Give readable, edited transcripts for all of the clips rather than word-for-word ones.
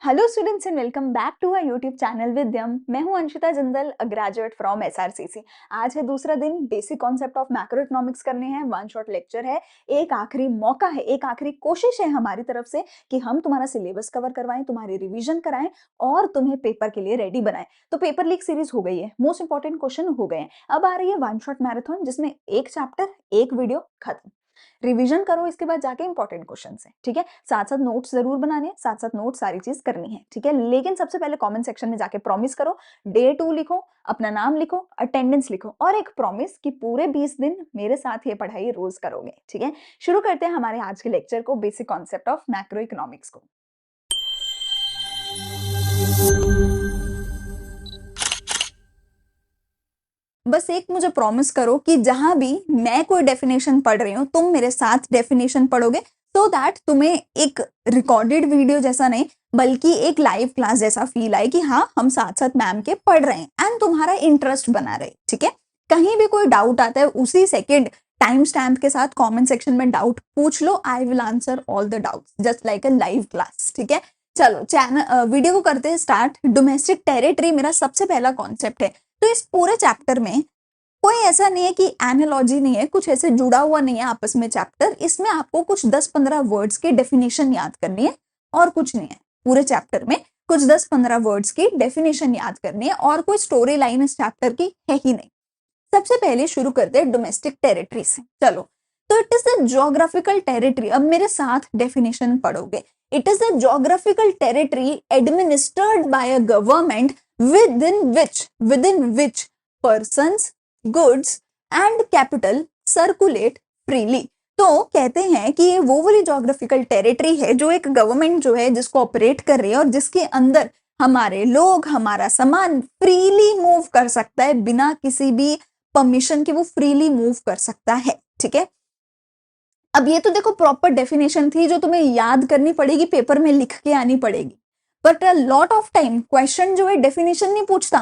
Hello students and welcome back to our YouTube channel Vidyam. मैं हूं Anshita Jindal, a graduate from SRCC. आज है दूसरा दिन, basic concept of macro economics करने हैं। वन शॉट लेक्चर है, एक आखिरी मौका है, एक आखिरी कोशिश है हमारी तरफ से कि हम तुम्हारा सिलेबस कवर करवाएं, तुम्हारी रिवीजन कराएं और तुम्हें पेपर के लिए रेडी बनाएं। तो पेपर लीक सीरीज हो गई है, मोस्ट इंपॉर्टेंट क्वेश्चन हो गए हैं। अब आ रही है वन शॉट मैराथन, जिसमें एक चैप्टर एक वीडियो खत्म। रिवीजन करो, इसके बाद जाके इंपॉर्टेंट क्वेश्चन है, ठीक है। साथ साथ नोट्स जरूर बनाने हैं, साथ साथ नोट सारी चीज करनी है, ठीक है। लेकिन सबसे पहले कमेंट सेक्शन में जाके प्रॉमिस करो, डे 2 लिखो, अपना नाम लिखो, अटेंडेंस लिखो और एक प्रॉमिस कि पूरे 20 दिन मेरे साथ ये पढ़ाई रोज करोगे, ठीक है। शुरू करते हैं हमारे आज के लेक्चर को, basic concept of macro economics को। बस एक मुझे प्रॉमिस करो कि जहां भी मैं कोई डेफिनेशन पढ़ रही हूँ, तुम मेरे साथ डेफिनेशन पढ़ोगे, सो दैट तुम्हें एक रिकॉर्डेड वीडियो जैसा नहीं बल्कि एक लाइव क्लास जैसा फील आए कि हाँ, हम साथ साथ मैम के पढ़ रहे हैं एंड तुम्हारा इंटरेस्ट बना रहे, ठीक है। कहीं भी कोई डाउट आता है, उसी सेकेंड टाइम स्टैम्प के साथ कमेंट सेक्शन में डाउट पूछ लो। I will answer all the doubts just like a live class, ठीक है। चलो चैनल वीडियो को करते हैं स्टार्ट। डोमेस्टिक टेरिटरी मेरा सबसे पहला कॉन्सेप्ट है। तो इस पूरे चैप्टर में कोई ऐसा नहीं है कि एनालॉजी नहीं है, कुछ ऐसे जुड़ा हुआ नहीं है आपस में चैप्टर। इसमें आपको कुछ 10-15 वर्ड्स की डेफिनेशन याद करनी है और कुछ नहीं है। पूरे चैप्टर में कुछ 10-15 वर्ड्स की डेफिनेशन याद करनी है और कोई स्टोरी लाइन इस चैप्टर की है ही नहीं। सबसे पहले शुरू करते हैं डोमेस्टिक टेरिटरी से। चलो, तो it is the geographical territory. अब मेरे साथ डेफिनेशन पढ़ोगे। It is the geographical territory administered by a government within which persons, goods and capital circulate freely। तो कहते हैं कि ये वो वाली ज्योग्राफिकल टेरिटरी है जो एक गवर्नमेंट जो है जिसको ऑपरेट कर रही है और जिसके अंदर हमारे लोग, हमारा सामान फ्रीली मूव कर सकता है, बिना किसी भी परमिशन के वो फ्रीली मूव कर सकता है, ठीक है। अब ये तो देखो प्रॉपर डेफिनेशन थी जो तुम्हें याद करनी पड़ेगी, पेपर में लिख के आनी पड़ेगी। But a lot of time question जो है डेफिनेशन नहीं पूछता,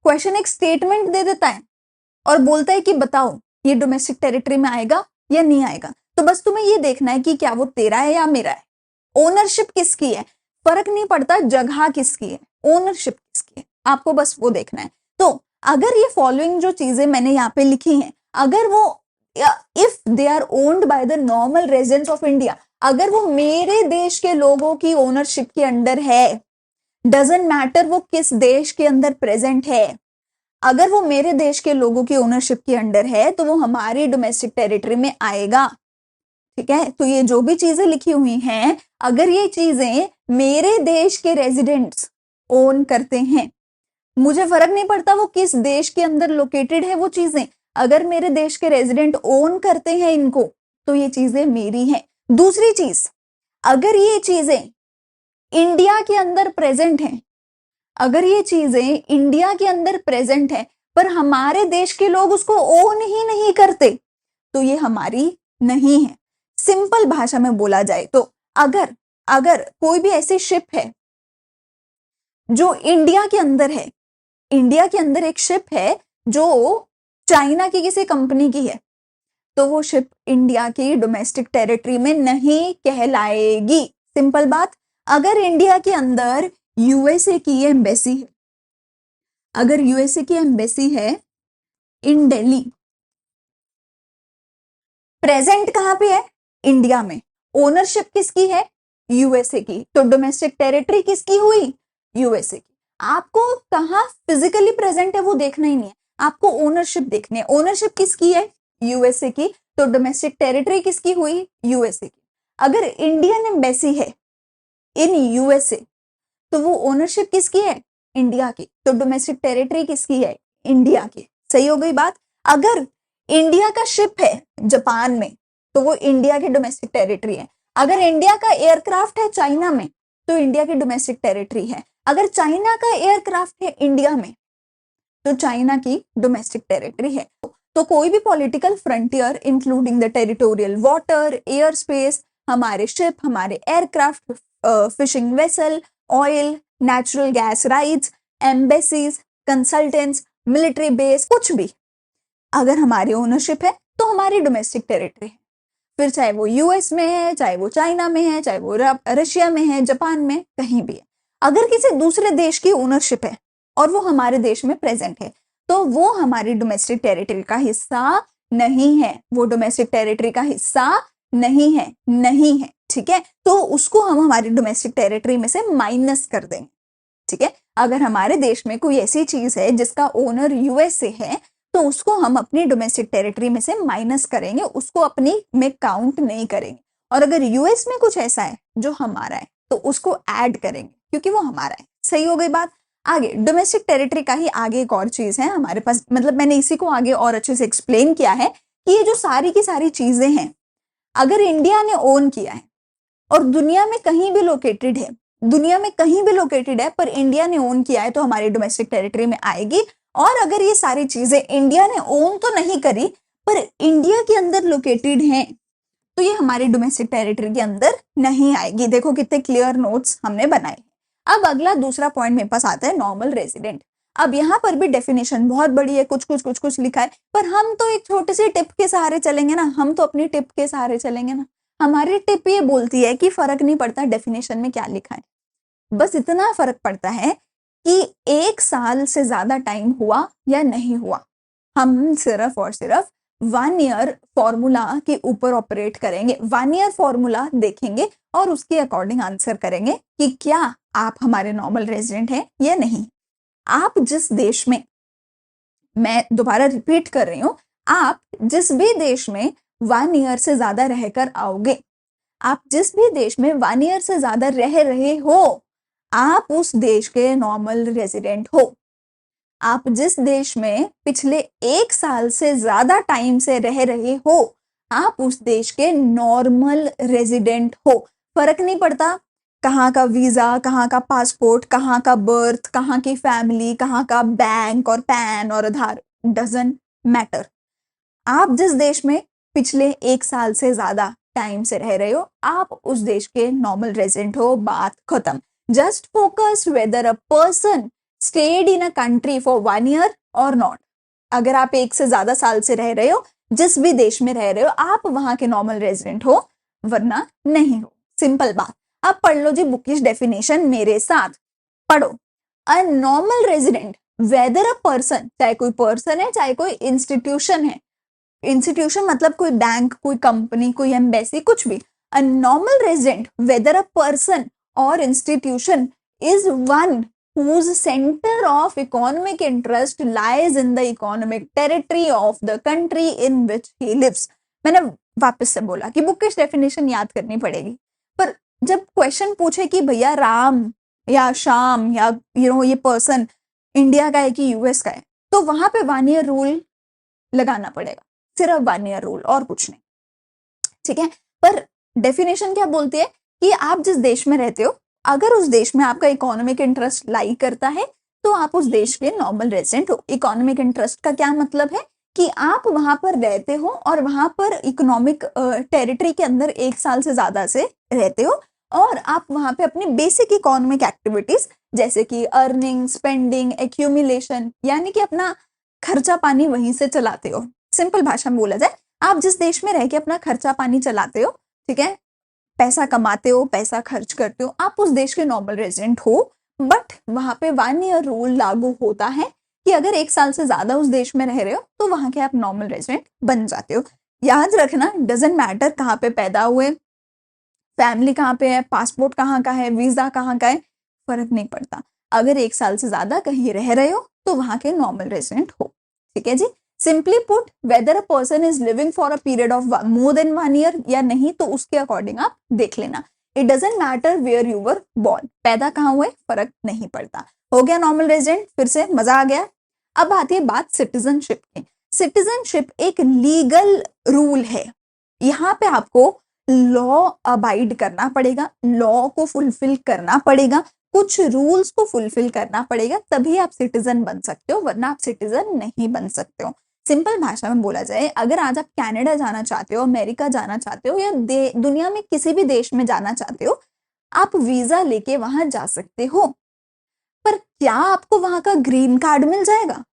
क्वेश्चन एक स्टेटमेंट दे देता है और बोलता है कि बताओ ये डोमेस्टिक टेरिटरी में आएगा या नहीं आएगा। तो बस तुम्हें ये देखना है कि क्या वो तेरा है या मेरा है, ओनरशिप किसकी है, फर्क नहीं पड़ता जगह किसकी है, ओनरशिप किसकी है, आपको बस वो देखना है। तो अगर ये फॉलोइंग जो चीजें मैंने यहाँ पे लिखी हैं, अगर वो if they are owned by the normal residents of India, अगर वो मेरे देश के लोगों की ओनरशिप के अंडर है, डजंट मैटर वो किस देश के अंदर प्रेजेंट है, अगर वो मेरे देश के लोगों की ओनरशिप के अंडर है तो वो हमारी डोमेस्टिक टेरिटरी में आएगा, ठीक है। तो ये जो भी चीजें लिखी हुई हैं, अगर ये चीजें मेरे देश के रेजिडेंट्स ओन करते हैं, मुझे फर्क नहीं पड़ता वो किस देश के अंदर लोकेटेड है वो चीजें, अगर मेरे देश के रेजिडेंट ओन करते हैं इनको तो ये चीजें मेरी हैं। दूसरी चीज, अगर ये चीजें इंडिया के अंदर प्रेजेंट हैं, अगर ये चीजें इंडिया के अंदर प्रेजेंट है पर हमारे देश के लोग उसको ओन ही नहीं करते, तो ये हमारी नहीं है। सिंपल भाषा में बोला जाए तो अगर अगर कोई भी ऐसी शिप है जो इंडिया के अंदर है, इंडिया के अंदर एक शिप है जो चाइना की किसी कंपनी की है, तो वो शिप इंडिया की डोमेस्टिक टेरिटरी में नहीं कहलाएगी। सिंपल बात। अगर इंडिया के अंदर यूएसए की एम्बेसी है, अगर यूएसए की एम्बेसी है इन दिल्ली, प्रेजेंट कहां पे है, इंडिया में, ओनरशिप किसकी है, यूएसए की, तो डोमेस्टिक टेरिटरी किसकी हुई, यूएसए की। आपको कहां फिजिकली प्रेजेंट है वो देखना ही नहीं है, आपको ओनरशिप देखनी है। ओनरशिप किसकी है, यूएसए की, तो डोमेस्टिक टेरिटरी किसकी हुई, यूएसए की। अगर इंडियन एम्बेसी है इन यूएसए तो वो ओनरशिप किसकी है, इंडिया की, तो डोमेस्टिक टेरिटरी किसकी है, इंडिया की। सही हो गई बात। अगर इंडिया का शिप है जापान में तो वो इंडिया की डोमेस्टिक टेरिटरी है। अगर इंडिया का एयरक्राफ्ट है चाइना में तो इंडिया की डोमेस्टिक टेरिटरी है। अगर चाइना का एयरक्राफ्ट है इंडिया में तो चाइना की डोमेस्टिक टेरिटरी है। तो कोई भी political frontier including the territorial water, air space, हमारे शिप, हमारे aircraft, fishing vessel, oil, natural gas rights, embassies, consultants, military base, कुछ भी अगर हमारी ओनरशिप है तो हमारी डोमेस्टिक टेरिटरी है। फिर चाहे वो यूएस में है, चाहे वो चाइना में है, चाहे वो रशिया में है, जापान में, कहीं भी है। अगर किसी दूसरे देश की ओनरशिप है और वो हमारे देश में प्रेजेंट है, तो वो हमारी डोमेस्टिक टेरिटरी का हिस्सा नहीं है, वो डोमेस्टिक टेरिटरी का हिस्सा नहीं है, नहीं है, ठीक है। तो उसको हम हमारी डोमेस्टिक टेरिटरी में से माइनस कर देंगे, ठीक है। अगर हमारे देश में कोई ऐसी चीज है जिसका ओनर यूएसए है, तो उसको हम अपनी डोमेस्टिक टेरिटरी में से माइनस करेंगे, उसको अपनी में काउंट नहीं करेंगे। और अगर यूएस में कुछ ऐसा है जो हमारा है, तो उसको ऐड करेंगे क्योंकि वो हमारा है। सही हो गई बात। आगे डोमेस्टिक टेरिटरी का ही आगे एक और चीज है हमारे पास, मतलब मैंने इसी को आगे और अच्छे से एक्सप्लेन किया है कि ये जो सारी की सारी चीजें हैं, अगर इंडिया ने ओन किया है और दुनिया में कहीं भी लोकेटेड है, दुनिया में कहीं भी लोकेटेड है पर इंडिया ने ओन किया है, तो हमारी डोमेस्टिक टेरिटरी में आएगी। और अगर ये सारी चीजें इंडिया ने ओन तो नहीं करी पर इंडिया के अंदर लोकेटेड हैं, तो ये हमारी डोमेस्टिक टेरिटरी के अंदर नहीं आएगी। देखो कितने क्लियर नोट्स हमने बनाए। अब अगला दूसरा पॉइंट मेरे पास आता है नॉर्मल रेजिडेंट। अब यहाँ पर भी डेफिनेशन बहुत बड़ी है, कुछ लिखा है, पर हम तो एक छोटे से टिप के सहारे चलेंगे ना, हम तो अपनी टिप के सहारे चलेंगे ना। हमारी टिप ये बोलती है कि फर्क नहीं पड़ता डेफिनेशन में क्या लिखा है, बस इतना फर्क पड़ता है कि 1 साल से ज्यादा टाइम हुआ या नहीं हुआ। हम सिर्फ और सिर्फ 1 ईयर फॉर्मूला के ऊपर ऑपरेट करेंगे, 1 ईयर फॉर्मूला देखेंगे और उसके अकॉर्डिंग आंसर करेंगे कि क्या आप हमारे नॉर्मल रेजिडेंट हैं या नहीं। आप जिस देश में, मैं दोबारा रिपीट कर रही हूं, आप जिस भी देश में 1 ईयर से ज्यादा रहकर आओगे, आप जिस भी देश में 1 ईयर से ज्यादा रह रहे हो, आप उस देश के नॉर्मल रेजिडेंट हो। आप जिस देश में पिछले 1 साल से ज्यादा टाइम से रह रहे हो, आप उस देश के नॉर्मल रेजिडेंट हो। फर्क नहीं पड़ता कहाँ का वीजा, कहाँ का पासपोर्ट, कहाँ का बर्थ, कहाँ की फैमिली, कहाँ का बैंक और पैन और आधार, डजंट मैटर। आप जिस देश में पिछले 1 साल से ज्यादा टाइम से रह रहे हो, आप उस देश के नॉर्मल रेजिडेंट हो, बात खत्म। Just focus weather a person stayed in a country for 1 year और नॉट। अगर आप 1 से ज्यादा साल से रह रहे हो, जिस भी देश में रह रहे हो, आप वहां के नॉर्मल रेजिडेंट हो, वरना नहीं हो। सिंपल बात। अब पढ़ लो जी बुकिश डेफिनेशन मेरे साथ, पढ़ो। अ normal resident whether a person, चाहे कोई पर्सन है चाहे कोई इंस्टीट्यूशन है, इंस्टीट्यूशन मतलब कोई बैंक, कोई कंपनी, कोई एम्बेसी, कुछ भी। A normal resident whether a person or institution is one whose center of economic interest lies in the economic territory of the country in which he lives। मैंने वापस से बोला कि बुकिश डेफिनेशन याद करनी पड़ेगी, पर जब क्वेश्चन पूछे कि भैया राम या श्याम या ये पर्सन इंडिया का है कि यूएस का है, तो वहां पे 1 ईयर रूल लगाना पड़ेगा, सिर्फ 1 ईयर रूल और कुछ नहीं, ठीक है। पर डेफिनेशन क्या बोलती है कि आप जिस देश में रहते हो, अगर उस देश में आपका इकोनॉमिक इंटरेस्ट लाई करता है, तो आप उस देश के नॉर्मल रेजिडेंट हो। इकोनॉमिक इंटरेस्ट का क्या मतलब है कि आप वहां पर रहते हो और वहां पर इकोनॉमिक टेरिटरी के अंदर 1 साल से ज्यादा से रहते हो, और आप वहां पे अपनी बेसिक इकोनॉमिक एक्टिविटीज जैसे कि अर्निंग, स्पेंडिंग, एक्यूमुलेशन, यानी कि अपना खर्चा पानी वहीं से चलाते हो। सिंपल भाषा में बोला जाए, आप जिस देश में रह के अपना खर्चा पानी चलाते हो, ठीक है, पैसा कमाते हो, पैसा खर्च करते हो, आप उस देश के नॉर्मल रेजिडेंट हो। बट वहां पे 1 ईयर रूल लागू होता है कि अगर 1 साल से ज्यादा उस देश में रह रहे हो, तो वहां के आप नॉर्मल रेजिडेंट बन जाते हो। याद रखना, डजेंट मैटर कहाँ पे पैदा हुए, फैमिली कहाँ पे है, पासपोर्ट कहाँ का है, वीजा कहाँ का है, फर्क नहीं पड़ता। अगर 1 साल से ज्यादा कहीं रह रहे हो, तो वहां के नॉर्मल रेजिडेंट हो, ठीक है जी। Simply put, whether a person is living for a period of more than 1 year या नहीं, तो उसके अकॉर्डिंग आप देख लेना। It doesn't matter where you were born, पैदा कहाँ हुए फर्क नहीं पड़ता। हो गया नॉर्मल रेजिडेंट, फिर से मजा आ गया। अब आती है बात सिटीजनशिप की। सिटीजनशिप एक लीगल रूल है। यहाँ पे आपको लॉ अबाइड करना पड़ेगा, लॉ को फुलफिल करना पड़ेगा, कुछ रूल्स को फुलफिल करना पड़ेगा, तभी आप सिटीजन बन सकते हो, वरना आप सिटीजन नहीं बन सकते हो। सिंपल भाषा में बोला जाए, अगर आज आप कनाडा जाना चाहते हो, अमेरिका जाना चाहते हो, या दुनिया में किसी भी देश में जाना चाहते हो, आप वीजा लेके वहां जा सकते हो। पर क्या आपको वहां का ग्रीन कार्ड मिल जाएगा?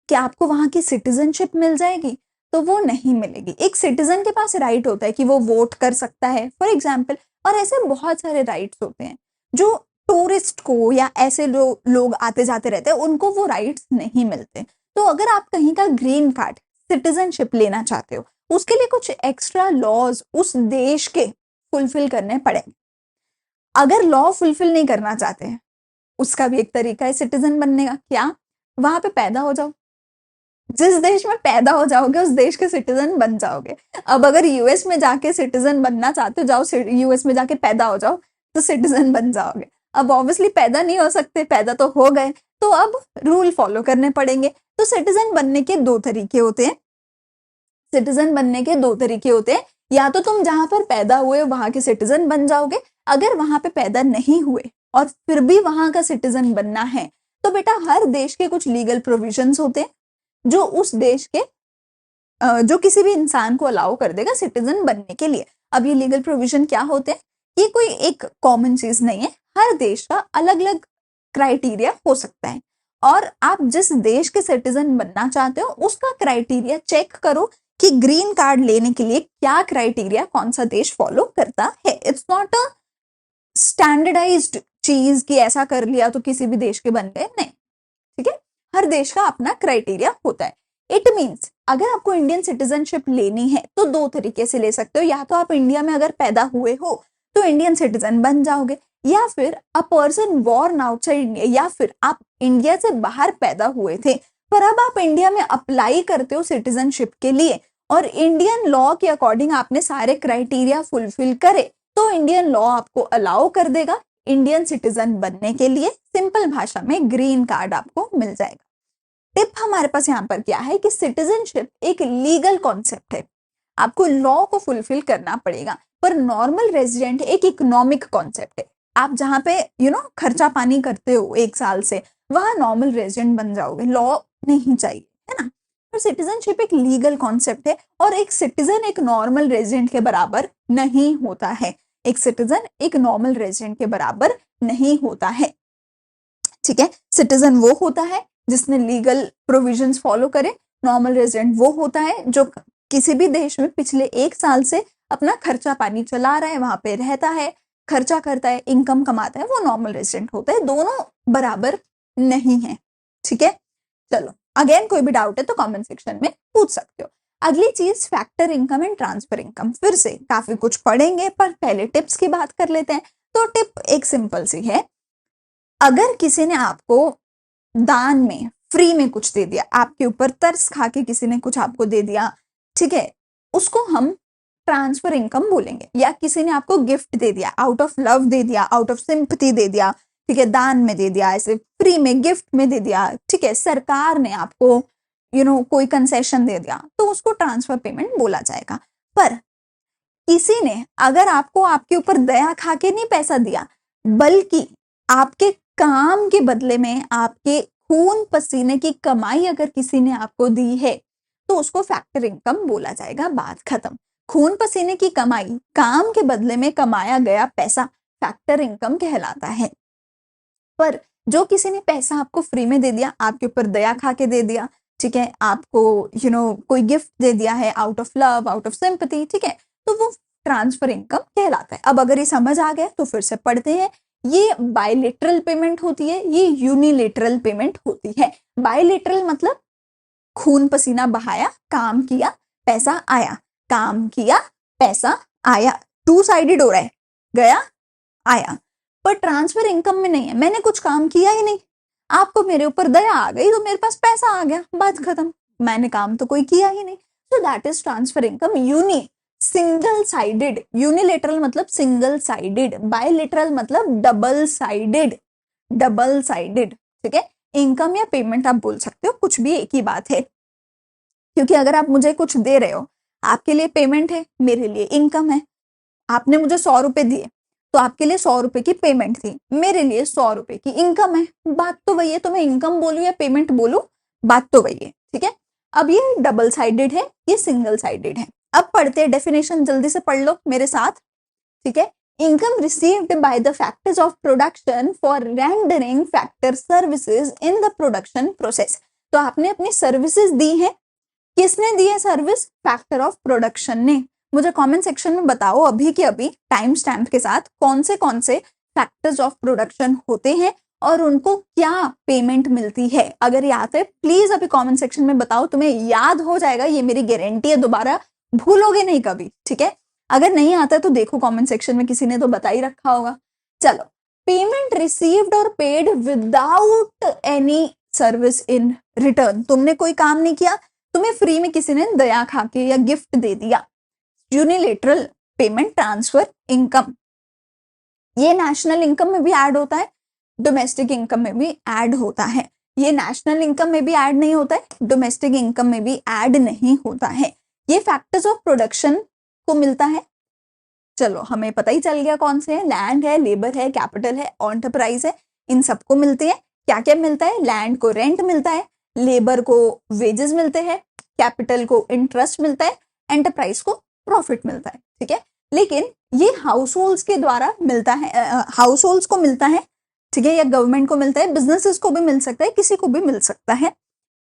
क्या आपको वहां की सिटीजनशिप मिल जाएगी? तो वो नहीं मिलेगी। एक सिटीजन के पास राइट होता है कि वो वोट कर सकता है फॉर एग्जाम्पल, और ऐसे बहुत सारे राइट्स होते हैं जो टूरिस्ट को या ऐसे लोग आते जाते रहते हैं उनको वो राइट्स नहीं मिलते। तो अगर आप कहीं का ग्रीन कार्ड सिटीजनशिप लेना चाहते हो उसके लिए कुछ एक्स्ट्रा लॉज उस देश के फुलफिल करने पड़ेंगे। अगर लॉ फुलफिल नहीं करना चाहते हैं उसका भी एक तरीका है सिटीजन बनने का। क्या? वहां पे पैदा हो जाओ, जिस देश में पैदा हो जाओगे उस देश के सिटीजन बन जाओगे। अब अगर यूएस में जाके सिटीजन बनना चाहते हो जाओ यूएस में जाके पैदा हो जाओ तो सिटीजन बन जाओगे। अब ऑब्वियसली पैदा नहीं हो सकते, पैदा तो हो गए, तो अब रूल फॉलो करने पड़ेंगे। तो सिटीजन बनने के दो तरीके होते हैं। सिटीजन बनने के दो तरीके होते हैं, या तो तुम जहां पर पैदा हुए वहां के सिटीजन बन जाओगे। अगर वहां पे पैदा नहीं हुए और फिर भी वहां का सिटीजन बनना है तो बेटा हर देश के कुछ लीगल प्रोविजंस होते हैं जो उस देश के जो किसी भी इंसान को अलाउ कर देगा सिटीजन बनने के लिए। अब ये लीगल प्रोविजन क्या होते हैं? ये कोई एक कॉमन चीज नहीं है, हर देश का अलग अलग क्राइटेरिया हो सकता है और आप जिस देश के सिटीजन बनना चाहते हो उसका क्राइटेरिया चेक करो कि ग्रीन कार्ड लेने के लिए क्या क्राइटेरिया कौन सा देश फॉलो करता है। इट्स नॉट अ स्टैंडर्डाइज्ड चीज कि ऐसा कर लिया तो किसी भी देश के बन गए, नहीं। ठीक है, हर देश का अपना क्राइटेरिया होता है। इट मीन्स अगर आपको इंडियन सिटीजनशिप लेनी है तो दो तरीके से ले सकते हो, या तो आप इंडिया में अगर पैदा हुए हो तो इंडियन सिटीजन बन जाओगे, या फिर a person born outside India, या फिर आप इंडिया से बाहर पैदा हुए थे पर अब आप इंडिया में अप्लाई करते हो सिटीजनशिप के लिए और इंडियन लॉ के अकॉर्डिंग आपने सारे क्राइटेरिया फुलफिल करे तो इंडियन लॉ आपको अलाउ कर देगा इंडियन सिटीजन बनने के लिए। सिंपल भाषा में ग्रीन कार्ड आपको मिल जाएगा। टिप हमारे पास यहाँ पर क्या है कि सिटीजनशिप एक लीगल कॉन्सेप्ट है, आपको लॉ को फुलफिल करना पड़ेगा, पर नॉर्मल रेजिडेंट एक इकोनॉमिक कॉन्सेप्ट है। आप जहाँ पे खर्चा पानी करते हो एक साल से वहां नॉर्मल रेजिडेंट बन जाओगे, लॉ नहीं चाहिए, है ना। तो सिटीजनशिप एक लीगल कॉन्सेप्ट है और एक सिटीजन एक नॉर्मल रेजिडेंट के बराबर नहीं होता है। एक सिटीजन एक नॉर्मल रेजिडेंट के बराबर नहीं होता है। ठीक है, सिटीजन वो होता है जिसने लीगल प्रोविजंस फॉलो करे, नॉर्मल रेजिडेंट वो होता है जो किसी भी देश में पिछले एक साल से अपना खर्चा पानी चला रहा है, वहां पे रहता है, खर्चा करता है, इनकम कमाता है, वो नॉर्मल रेजिडेंट होता है। दोनों बराबर नहीं है। ठीक है, चलो अगेन कोई भी डाउट है तो कमेंट सेक्शन में पूछ सकते हो। अगली चीज factor income and transfer income. फिर से काफी कुछ पढ़ेंगे पर पहले टिप्स की बात कर लेते हैं। तो टिप एक सिंपल सी है, अगर किसी ने आपको दान में फ्री में कुछ दे दिया, आपके ऊपर तरस खा के किसी ने कुछ आपको दे दिया, ठीक है, उसको हम ट्रांसफर इनकम बोलेंगे। या किसी ने आपको गिफ्ट दे दिया, आउट ऑफ लव दे दिया, आउट ऑफ सिंपैथी दे दिया, ठीक है, दान में दे दिया, ऐसे फ्री में गिफ्ट में दे दिया, ठीक है, सरकार ने आपको कोई कंसेशन दे दिया तो उसको ट्रांसफर पेमेंट बोला जाएगा। पर किसी ने अगर आपको आपके ऊपर दया खा के नहीं पैसा दिया बल्कि आपके काम के बदले में आपके खून पसीने की कमाई अगर किसी ने आपको दी है तो उसको फैक्टर इनकम बोला जाएगा। बात खत्म। खून पसीने की कमाई, काम के बदले में कमाया गया पैसा फैक्टर इनकम कहलाता है। पर जो किसी ने पैसा आपको फ्री में दे दिया, आपके ऊपर दया खा के दे दिया, ठीक है, आपको कोई गिफ्ट दे दिया है out of love, out of sympathy, ठीक है, तो वो ट्रांसफर इनकम कहलाता है। अब अगर ये समझ आ गया तो फिर से पढ़ते हैं। ये बायलेटरल पेमेंट होती है, ये यूनिलेटरल पेमेंट होती है। बायलेटरल मतलब खून पसीना बहाया, काम किया, पैसा आया, काम किया, पैसा आया, टू साइडेड हो रहा है, गया आया। पर ट्रांसफर इनकम में नहीं है, मैंने कुछ काम किया ही नहीं, आपको मेरे ऊपर दया आ गई तो मेरे पास पैसा आ गया, बात खत्म, मैंने काम तो कोई किया ही नहीं। So that is transfer income. Single sided, unilateral मतलब सिंगल साइडेड, बायलेटरल मतलब डबल साइडेड, डबल साइडेड, ठीक है। इनकम या पेमेंट आप बोल सकते हो, कुछ भी एक ही बात है, क्योंकि अगर आप मुझे कुछ दे रहे हो, आपके लिए पेमेंट है, मेरे लिए इनकम है। आपने मुझे 100 रुपए दिए तो आपके लिए 100 रुपए की पेमेंट थी, मेरे लिए 100 रुपए की इनकम है। बात तो वही है, तो मैं इनकम बोलूं या पेमेंट बोलूं, बात तो वही है, ठीक है। अब ये डबल साइडेड है, ये सिंगल साइडेड है। अब पढ़ते हैं डेफिनेशन, जल्दी से पढ़ लो मेरे साथ, ठीक है। Income received by the factors of production for rendering factor services in the production process. तो आपने अपनी सर्विसेज दी है, किसने दी है सर्विस? फैक्टर ऑफ प्रोडक्शन ने। मुझे कमेंट सेक्शन में बताओ अभी के अभी टाइम स्टैम्प के साथ कौन से फैक्टर्स ऑफ प्रोडक्शन होते हैं और उनको क्या पेमेंट मिलती है। अगर याद है प्लीज अभी कमेंट सेक्शन में बताओ, तुम्हें याद हो जाएगा, ये मेरी गारंटी है, दोबारा भूलोगे नहीं कभी, ठीक है। अगर नहीं आता तो देखो कमेंट सेक्शन में किसी ने तो बता ही रखा होगा। चलो, पेमेंट रिसीव्ड और paid without any service in return. तुमने कोई काम नहीं किया, तुम्हें फ्री में किसी ने दया खा के या गिफ्ट दे दिया। यूनिलेटरल पेमेंट ट्रांसफर इनकम, ये नेशनल इनकम में भी ऐड होता है, डोमेस्टिक इनकम में भी ऐड होता है। ये नेशनल इनकम में भी ऐड नहीं होता है, डोमेस्टिक इनकम में भी ऐड नहीं होता है। ये फैक्टर्स ऑफ प्रोडक्शन को मिलता है। चलो हमें पता ही चल गया कौन से हैं, लैंड है, लेबर है, कैपिटल है, एंटरप्राइज है, इन सबको मिलते हैं। क्या क्या मिलता है? लैंड को रेंट मिलता है, लेबर को वेजेस मिलते हैं, कैपिटल को इंटरेस्ट मिलता है, एंटरप्राइज को प्रॉफिट मिलता है, ठीक है। लेकिन ये हाउस होल्ड्स के द्वारा मिलता है, हाउस होल्ड्स को मिलता है, ठीक है, या गवर्नमेंट को मिलता है, बिजनेसेस को भी मिल सकता है, किसी को भी मिल सकता है,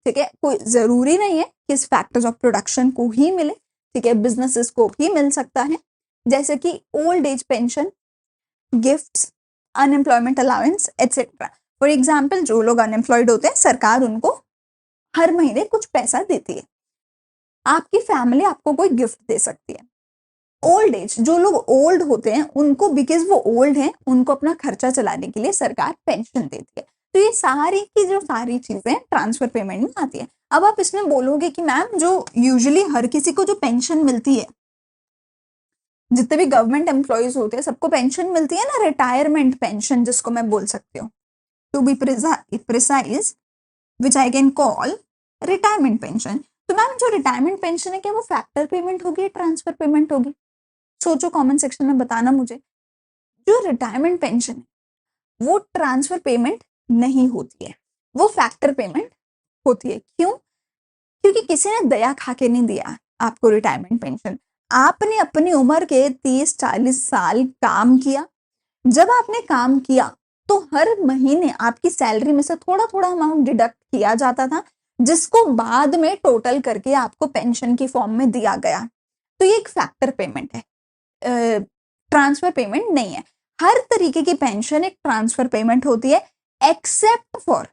ठीक है। कोई जरूरी नहीं है कि इस फैक्टर्स ऑफ प्रोडक्शन को ही मिले, ठीक है, बिजनेसेस को भी मिल सकता है, जैसे कि old age pension, gifts, unemployment allowance etcetera. For example, जो लोग अनएम्प्लॉयड होते हैं सरकार उनको हर महीने कुछ पैसा देती है। आपकी फैमिली आपको कोई गिफ्ट दे सकती है। ओल्ड एज, जो लोग ओल्ड होते हैं उनको, बिकॉज वो ओल्ड हैं, उनको अपना खर्चा चलाने के लिए सरकार पेंशन देती है। तो ये सारी की जो सारी चीजें ट्रांसफर पेमेंट में आती है। अब आप इसमें बोलोगे कि मैम जो यूजुअली हर किसी को जो पेंशन मिलती है, जितने भी गवर्नमेंट एम्प्लॉयज होते हैं सबको पेंशन मिलती है ना, रिटायरमेंट पेंशन जिसको मैं बोल सकती हूँ, to be precise, which I can call retirement pension. तो मैम जो रिटायरमेंट पेंशन है क्या वो फैक्टर पेमेंट होगी या ट्रांसफर पेमेंट होगी? सोचो, कमेंट सेक्शन में बताना मुझे। जो रिटायरमेंट पेंशन है वो ट्रांसफर पेमेंट नहीं होती है, वो फैक्टर पेमेंट होती है। क्यों? क्योंकि किसी ने दया खा के नहीं दिया आपको रिटायरमेंट पेंशन। आपने अपनी उम्र के 30-40 साल काम किया, जब आपने काम किया तो हर महीने आपकी सैलरी में से थोड़ा थोड़ा अमाउंट डिडक्ट किया जाता था, जिसको बाद में टोटल करके आपको पेंशन की फॉर्म में दिया गया। तो ये एक फैक्टर पेमेंट है, ट्रांसफर पेमेंट नहीं है। हर तरीके की पेंशन एक ट्रांसफर पेमेंट होती है, एक्सेप्ट फॉर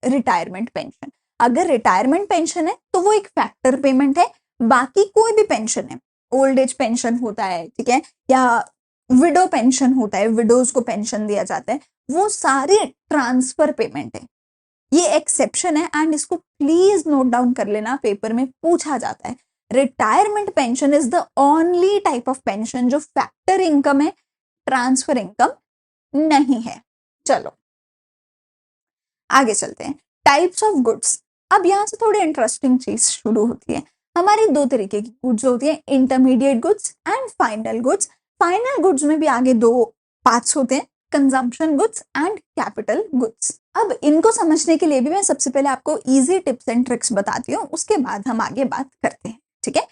रिटायरमेंट पेंशन। अगर रिटायरमेंट पेंशन है तो वो एक फैक्टर पेमेंट है। बाकी कोई भी पेंशन है, ओल्ड एज पेंशन होता है, ठीक है, या विडो पेंशन होता है, विडोज को पेंशन दिया जाता है, वो सारी ट्रांसफर पेमेंट है। ये एक्सेप्शन है एंड इसको प्लीज नोट डाउन कर लेना, पेपर में पूछा जाता है। Retirement pension is the only type of pension जो फैक्टर इनकम है, ट्रांसफर इनकम नहीं है। चलो आगे चलते हैं, टाइप्स ऑफ गुड्स। अब यहां से थोड़ी इंटरेस्टिंग चीज शुरू होती है। हमारी दो तरीके की गुड्स होती है, intermediate goods and final goods. Final goods में भी आगे दो पार्ट्स होते हैं, consumption goods and capital goods. अब इनको समझने के लिए भी मैं सबसे पहले आपको इजी टिप्स एंड ट्रिक्स बताती हूँ, उसके बाद हम आगे बात करते हैं, ठीक है।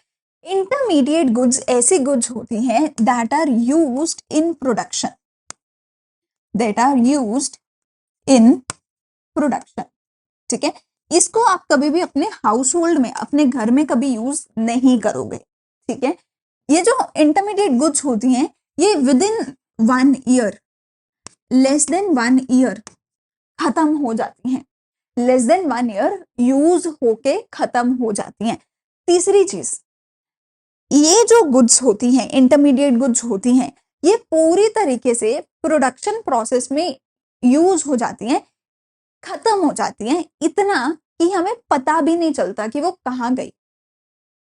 इंटरमीडिएट गुड्स ऐसी गुड्स होती हैं that are used in production, ठीक है। इसको आप कभी भी अपने हाउस होल्ड में, अपने घर में कभी यूज नहीं करोगे, ठीक है। ये जो इंटरमीडिएट गुड्स होती हैं ये with in 1 year, less than 1 year खत्म हो जाती हैं, लेस देन 1 ईयर यूज होके खत्म हो जाती हैं। तीसरी चीज, ये जो गुड्स होती हैं, इंटरमीडिएट गुड्स होती हैं, ये पूरी तरीके से प्रोडक्शन प्रोसेस में यूज हो जाती हैं, खत्म हो जाती हैं, इतना कि हमें पता भी नहीं चलता कि वो कहाँ गई।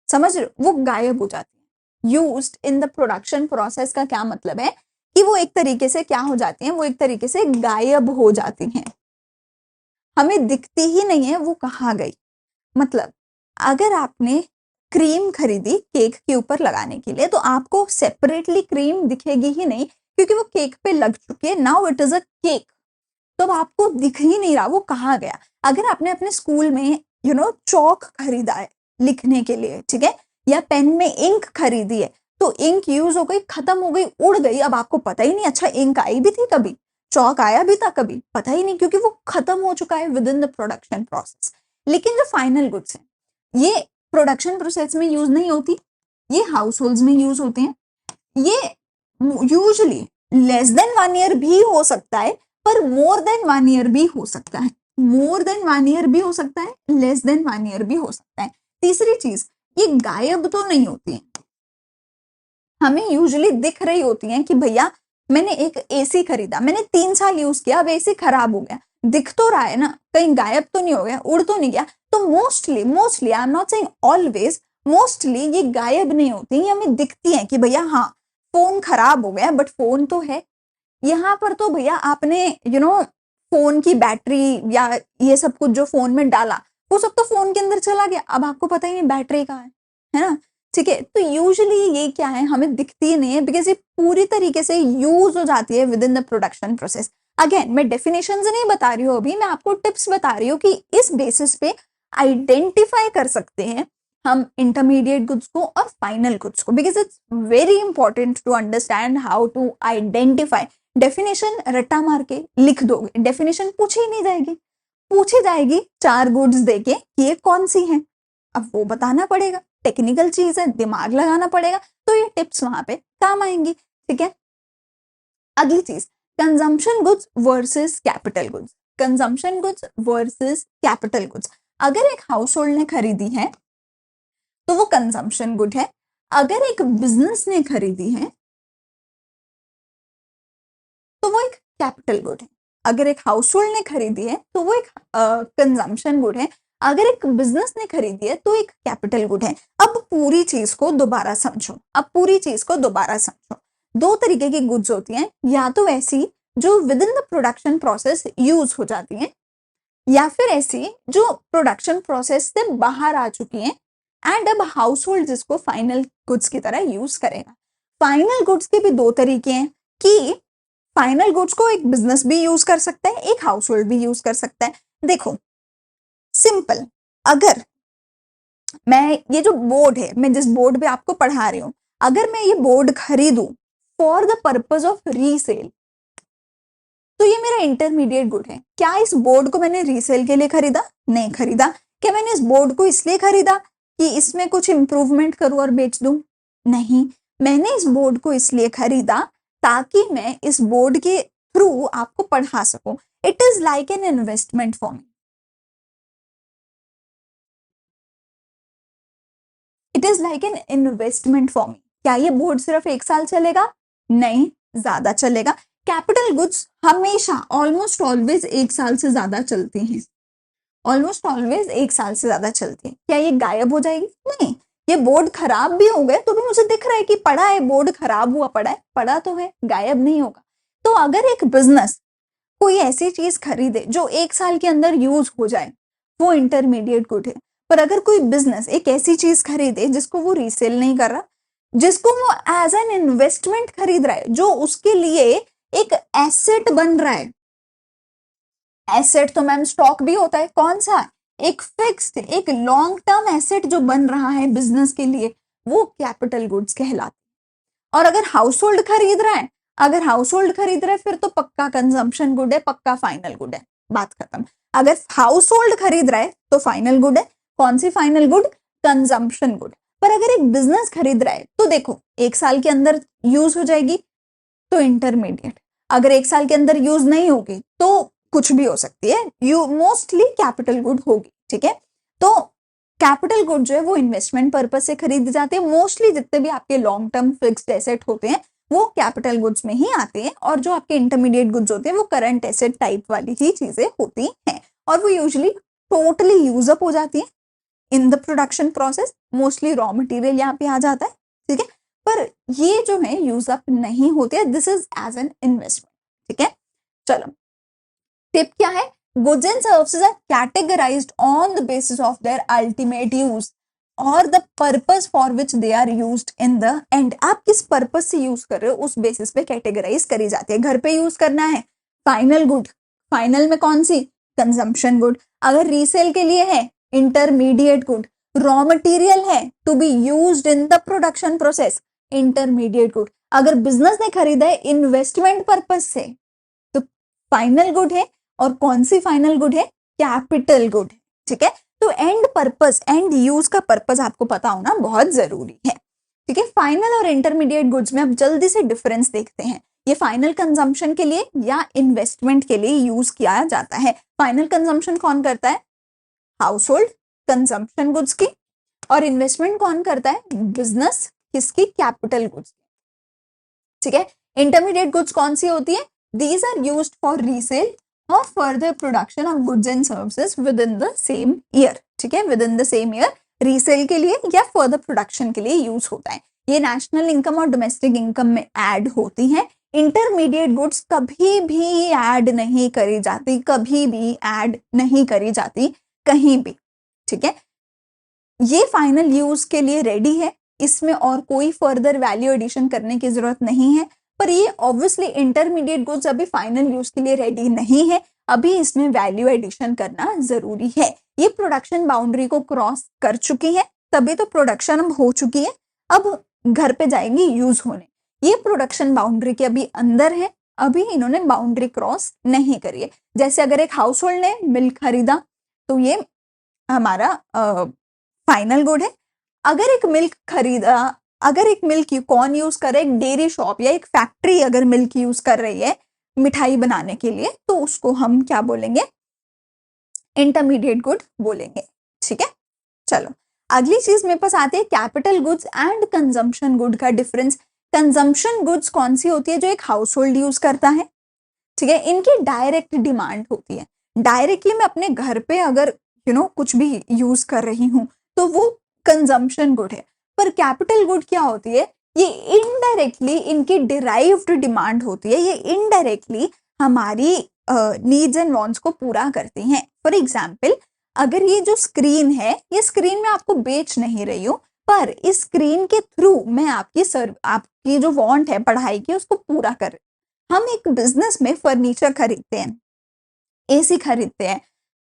समझ रहे हो? वो गायब हो जाती है। Used in the production process का क्या मतलब है कि वो एक तरीके से क्या हो जाती हैं, वो एक तरीके से गायब हो जाती हैं, हमें दिखती ही नहीं है वो कहाँ गई। मतलब अगर आपने क्रीम खरीदी केक के ऊपर लगाने के लिए तो आपको सेपरेटली क्रीम दिखेगी ही नहीं, क्योंकि वो केक पे लग चुकी है, now it is a cake, तो अब आपको दिख ही नहीं रहा वो कहाँ गया। अगर आपने अपने स्कूल में चौक खरीदा है लिखने के लिए, ठीक है, या पेन में इंक खरीदी है, तो इंक यूज हो गई, खत्म हो गई, उड़ गई, अब आपको पता ही नहीं अच्छा इंक आई भी थी कभी, चौक आया भी था कभी, पता ही नहीं, क्योंकि वो खत्म हो चुका है within the production process. लेकिन जो फाइनल गुड्स हैं ये प्रोडक्शन प्रोसेस में यूज नहीं होती, ये हाउस होल्ड्स में यूज होते हैं। ये यूजुअली लेस देन 1 ईयर भी हो सकता है, पर मोर देन 1 ईयर भी हो सकता है, मोर देन 1 ईयर भी हो सकता है, लेस देन 1 ईयर भी हो सकता है। तीसरी चीज, ये गायब तो नहीं होती है, हमें यूजुअली दिख रही होती है कि भैया मैंने एक एसी खरीदा, मैंने 3 साल यूज किया, अब एसी खराब हो गया, दिख तो रहा है ना, कहीं गायब तो नहीं हो गया, उड़ तो नहीं गया। तो mostly I am not saying always, mostly ये गायब नहीं होती, ये हमें दिखती है कि भैया हाँ फोन खराब हो गया, बट फोन तो है। यहाँ पर तो भैया आपने फोन की बैटरी या ये सब कुछ जो फोन में डाला, वो सब तो फोन के अंदर चला गया, अब आपको पता ही नहीं बैटरी कहाँ है ना। ठीक है, तो यूजुअली ये क्या है, हमें दिखती नहीं है, बिकॉज ये पूरी तरीके से यूज हो जाती है within the production process. Again मैं डेफिनेशन नहीं बता रही हूँ अभी, मैं आपको टिप्स बता रही हूँ कि इस बेसिस पे आइडेंटिफाई कर सकते हैं हम इंटरमीडिएट गुड्स को और फाइनल गुड्स को, because it's very important to understand how to identify. Definition रट्टा मार के लिख दोगे, डेफिनेशन पूछी नहीं जाएगी, पूछी जाएगी 4 गुड्स देके कि ये कौन सी है, अब वो बताना पड़ेगा, टेक्निकल चीज है, दिमाग लगाना पड़ेगा, तो ये टिप्स वहां पे काम आएंगी। ठीक है, अगली चीज, consumption goods versus capital goods. Consumption goods versus capital goods, अगर एक हाउस होल्ड ने खरीदी है तो वो कंजम्पशन गुड है, अगर एक बिजनेस ने खरीदी है तो वो एक कैपिटल गुड है। अगर एक हाउस होल्ड ने खरीदी है तो वो एक कंजम्पशन गुड है, अगर एक बिजनेस ने खरीदी है तो एक कैपिटल गुड है। अब पूरी चीज को दोबारा समझो, अब पूरी चीज को दोबारा समझो। 2 तरीके की गुड्स होती हैं, या तो ऐसी जो with in the production process use हो जाती हैं, या फिर ऐसी जो प्रोडक्शन प्रोसेस से बाहर आ चुकी हैं एंड अब हाउस होल्ड जिसको फाइनल गुड्स की तरह यूज करेगा। फाइनल गुड्स के भी 2 तरीके हैं कि फाइनल गुड्स को एक बिजनेस भी यूज कर सकता है, एक हाउस होल्ड भी यूज कर सकता है। देखो सिंपल, अगर मैं ये जो बोर्ड है, मैं जिस बोर्ड पे आपको पढ़ा रही हूँ, अगर मैं ये बोर्ड खरीदूं for the purpose of resale, तो ये मेरा इंटरमीडिएट गुड है। क्या इस बोर्ड को मैंने रीसेल के लिए खरीदा? नहीं खरीदा। क्या मैंने इस बोर्ड को इसलिए खरीदा कि इसमें कुछ इंप्रूवमेंट करूं और बेच दूं? नहीं, मैंने इस बोर्ड को इसलिए खरीदा ताकि मैं इस बोर्ड के थ्रू आपको पढ़ा सकूं। It is like an investment for me, it is like an investment for me. क्या ये बोर्ड सिर्फ 1 साल चलेगा? नहीं, ज्यादा चलेगा। कैपिटल गुड्स हमेशा ऑलमोस्ट ऑलवेज 1 साल से ज्यादा चलती हैं, ऑलमोस्ट ऑलवेज 1 साल से ज्यादा चलती है। क्या ये गायब हो जाएगी? नहीं। ये बोर्ड खराब भी हो गए तो भी मुझे दिख रहा है कि पड़ा है, बोर्ड खराब हुआ पड़ा है, पड़ा तो है, गायब नहीं होगा। तो अगर एक बिजनेस कोई ऐसी चीज खरीदे जो 1 साल के अंदर यूज हो जाए, वो इंटरमीडिएट गुड है। पर अगर कोई बिजनेस एक ऐसी चीज खरीदे जिसको वो रीसेल नहीं कर रहा, जिसको वो एज एन इन्वेस्टमेंट खरीद रहा है, जो उसके लिए एक एसेट बन रहा है, एसेट तो मैम स्टॉक भी होता है, कौन सा? एक फिक्स्ड, एक लॉन्ग टर्म एसेट जो बन रहा है बिजनेस के लिए, वो कैपिटल गुड्स कहलाते। और अगर हाउस होल्ड खरीद रहा है, अगर हाउस होल्ड खरीद रहा है फिर तो पक्का कंजम्पशन गुड है, पक्का फाइनल गुड है, बात खत्म। अगर हाउस होल्ड खरीद रहा है तो फाइनल गुड है, कौन सी फाइनल गुड? Consumption good. पर अगर एक बिजनेस खरीद रहा है तो देखो 1 साल के अंदर यूज हो जाएगी तो इंटरमीडिएट, अगर 1 साल के अंदर यूज नहीं होगी तो कुछ भी हो सकती है, यू मोस्टली कैपिटल गुड होगी। ठीक है, तो कैपिटल गुड जो है वो इन्वेस्टमेंट पर्पज से खरीदे जाते हैं। मोस्टली जितने भी आपके लॉन्ग टर्म फिक्स्ड एसेट होते हैं वो कैपिटल गुड्स में ही आते हैं, और जो आपके इंटरमीडिएट गुड्स होते हैं वो करंट एसेट टाइप वाली ही चीजें होती हैं, और वो यूजुअली टोटली यूज अप हो जाती है इन the production process. Mostly raw material यहाँ पे आ जाता है। ठीक है, पर ये जो है यूज अप नहीं होते, this is as an investment. ठीक है, चलो टिप क्या है? Goods and services are categorized on the basis of their ultimate use और the purpose for which they are used in the end. आप किस पर्पस से यूज कर रहे हो उस बेसिस पे कैटेगराइज करी जाती है। घर पे यूज करना है, फाइनल गुड, फाइनल में कौन सी? Consumption good. अगर रीसेल के लिए है, इंटरमीडिएट गुड। रॉ मटेरियल है to be used in the production process, intermediate good. अगर बिजनेस ने खरीदा है इन्वेस्टमेंट पर्पस से तो फाइनल गुड है, और कौन सी फाइनल गुड है? कैपिटल गुड है। ठीक है, तो एंड पर्पस, एंड यूज का पर्पस आपको पता होना बहुत जरूरी है। ठीक है, फाइनल और इंटरमीडिएट गुड्स में अब जल्दी से डिफरेंस देखते हैं। ये फाइनल कंजम्पशन के लिए या इन्वेस्टमेंट के लिए यूज किया जाता है। फाइनल कंजम्पशन कौन करता है? हाउस होल्ड, कंजम्पशन गुड्स की। और इन्वेस्टमेंट कौन करता है? बिजनेस, किसकी? Capital goods. ठीक है। इंटरमीडिएट गुड्स कौन सी होती है? These are used for resale or further production of goods and services within the same year. ठीक है, within the same year resale के लिए या फर्दर प्रोडक्शन के लिए यूज होता है। ये नेशनल इनकम और डोमेस्टिक इनकम में ऐड होती हैं। इंटरमीडिएट गुड्स कभी भी ऐड नहीं करी जाती, कभी भी ऐड नहीं करी जाती कहीं भी। ठीक है, ये फाइनल यूज के लिए रेडी है, इसमें और कोई फर्दर वैल्यू एडिशन करने की जरूरत नहीं है। पर ये ऑब्वियसली इंटरमीडिएट गुड्स अभी फाइनल यूज के लिए रेडी नहीं है, अभी इसमें वैल्यू एडिशन करना जरूरी है। ये प्रोडक्शन बाउंड्री को क्रॉस कर चुकी है, तभी तो प्रोडक्शन अब हो चुकी है, अब घर पे जाएंगी यूज होने। ये प्रोडक्शन बाउंड्री के अभी अंदर है, अभी इन्होंने बाउंड्री क्रॉस नहीं करी है। जैसे अगर एक हाउस होल्ड ने मिल्क खरीदा तो ये हमारा फाइनल गुड है। अगर एक मिल्क खरीदा, अगर एक मिल्क कौन यूज कर रहा है? एक डेयरी शॉप या एक फैक्ट्री अगर मिल्क यूज कर रही है मिठाई बनाने के लिए, तो उसको हम क्या बोलेंगे? इंटरमीडिएट गुड बोलेंगे। ठीक है, चलो अगली चीज मेरे पास आती है capital goods and consumption good का डिफरेंस। कंजम्पशन गुड्स कौन सी होती है? जो एक हाउस होल्ड यूज करता है। ठीक है, इनकी डायरेक्ट डिमांड होती है। डायरेक्टली मैं अपने घर पे अगर कुछ भी यूज कर रही हूँ तो वो कंजम्पशन गुड है। पर कैपिटल गुड क्या होती है? ये इनडायरेक्टली इनकी डिराइव्ड डिमांड होती है, ये इनडायरेक्टली हमारी नीड्स एंड वांट्स को पूरा करती हैं। फॉर एग्जाम्पल, अगर ये जो स्क्रीन है, ये स्क्रीन में आपको बेच नहीं रही हूँ, पर इस स्क्रीन के थ्रू मैं आपकी जो वांट है पढ़ाई की उसको पूरा कर। हम एक बिजनेस में फर्नीचर खरीदते हैं, एसी खरीदते हैं,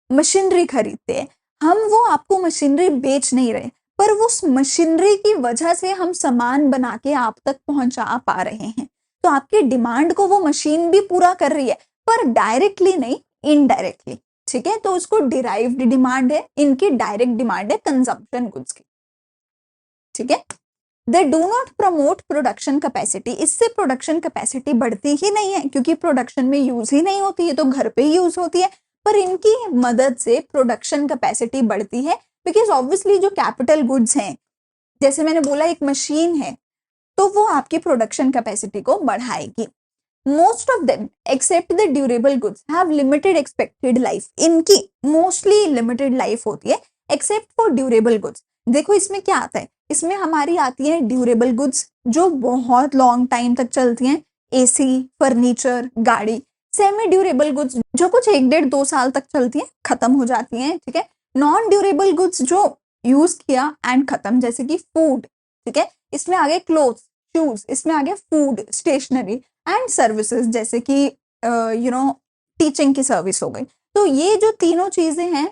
मशीनरी खरीदते हैं, हम वो आपको मशीनरी बेच नहीं रहे, पर वो मशीनरी की वजह से हम सामान बना के आप तक पहुंचा पा रहे हैं। तो आपके डिमांड को वो मशीन भी पूरा कर रही है, पर डायरेक्टली नहीं, इनडायरेक्टली। ठीक है, तो उसको डिराइव्ड डिमांड है, इनकी डायरेक्ट डिमांड है कंजम्पशन गुड्स की। ठीक है, they do not promote production capacity. इससे प्रोडक्शन कैपेसिटी बढ़ती ही नहीं है, क्योंकि प्रोडक्शन में यूज ही नहीं होती है, तो घर पे ही यूज होती है। पर इनकी मदद से प्रोडक्शन कैपेसिटी बढ़ती है, बिकॉज ऑब्वियसली जो कैपिटल गुड्स हैं, जैसे मैंने बोला एक मशीन है, तो वो आपकी प्रोडक्शन कैपेसिटी को बढ़ाएगी। Most of them except the durable goods have limited expected life. इनकी मोस्टली लिमिटेड लाइफ होती है, एक्सेप्ट फॉर ड्यूरेबल गुड्स। देखो इसमें क्या आता है, इसमें हमारी आती है ड्यूरेबल गुड्स जो बहुत लॉन्ग टाइम तक चलती हैं, एसी, फर्नीचर, गाड़ी। सेमी ड्यूरेबल गुड्स जो कुछ 1-1.5-2 साल तक चलती हैं, खत्म हो जाती हैं। ठीक है, नॉन ड्यूरेबल गुड्स जो यूज किया एंड खत्म, जैसे कि फूड। ठीक है, इसमें आगे क्लोथ्स, शूज, इसमें आगे फूड, स्टेशनरी एंड सर्विसेज, जैसे कि टीचिंग की सर्विस हो गई। तो ये जो तीनों चीजें हैं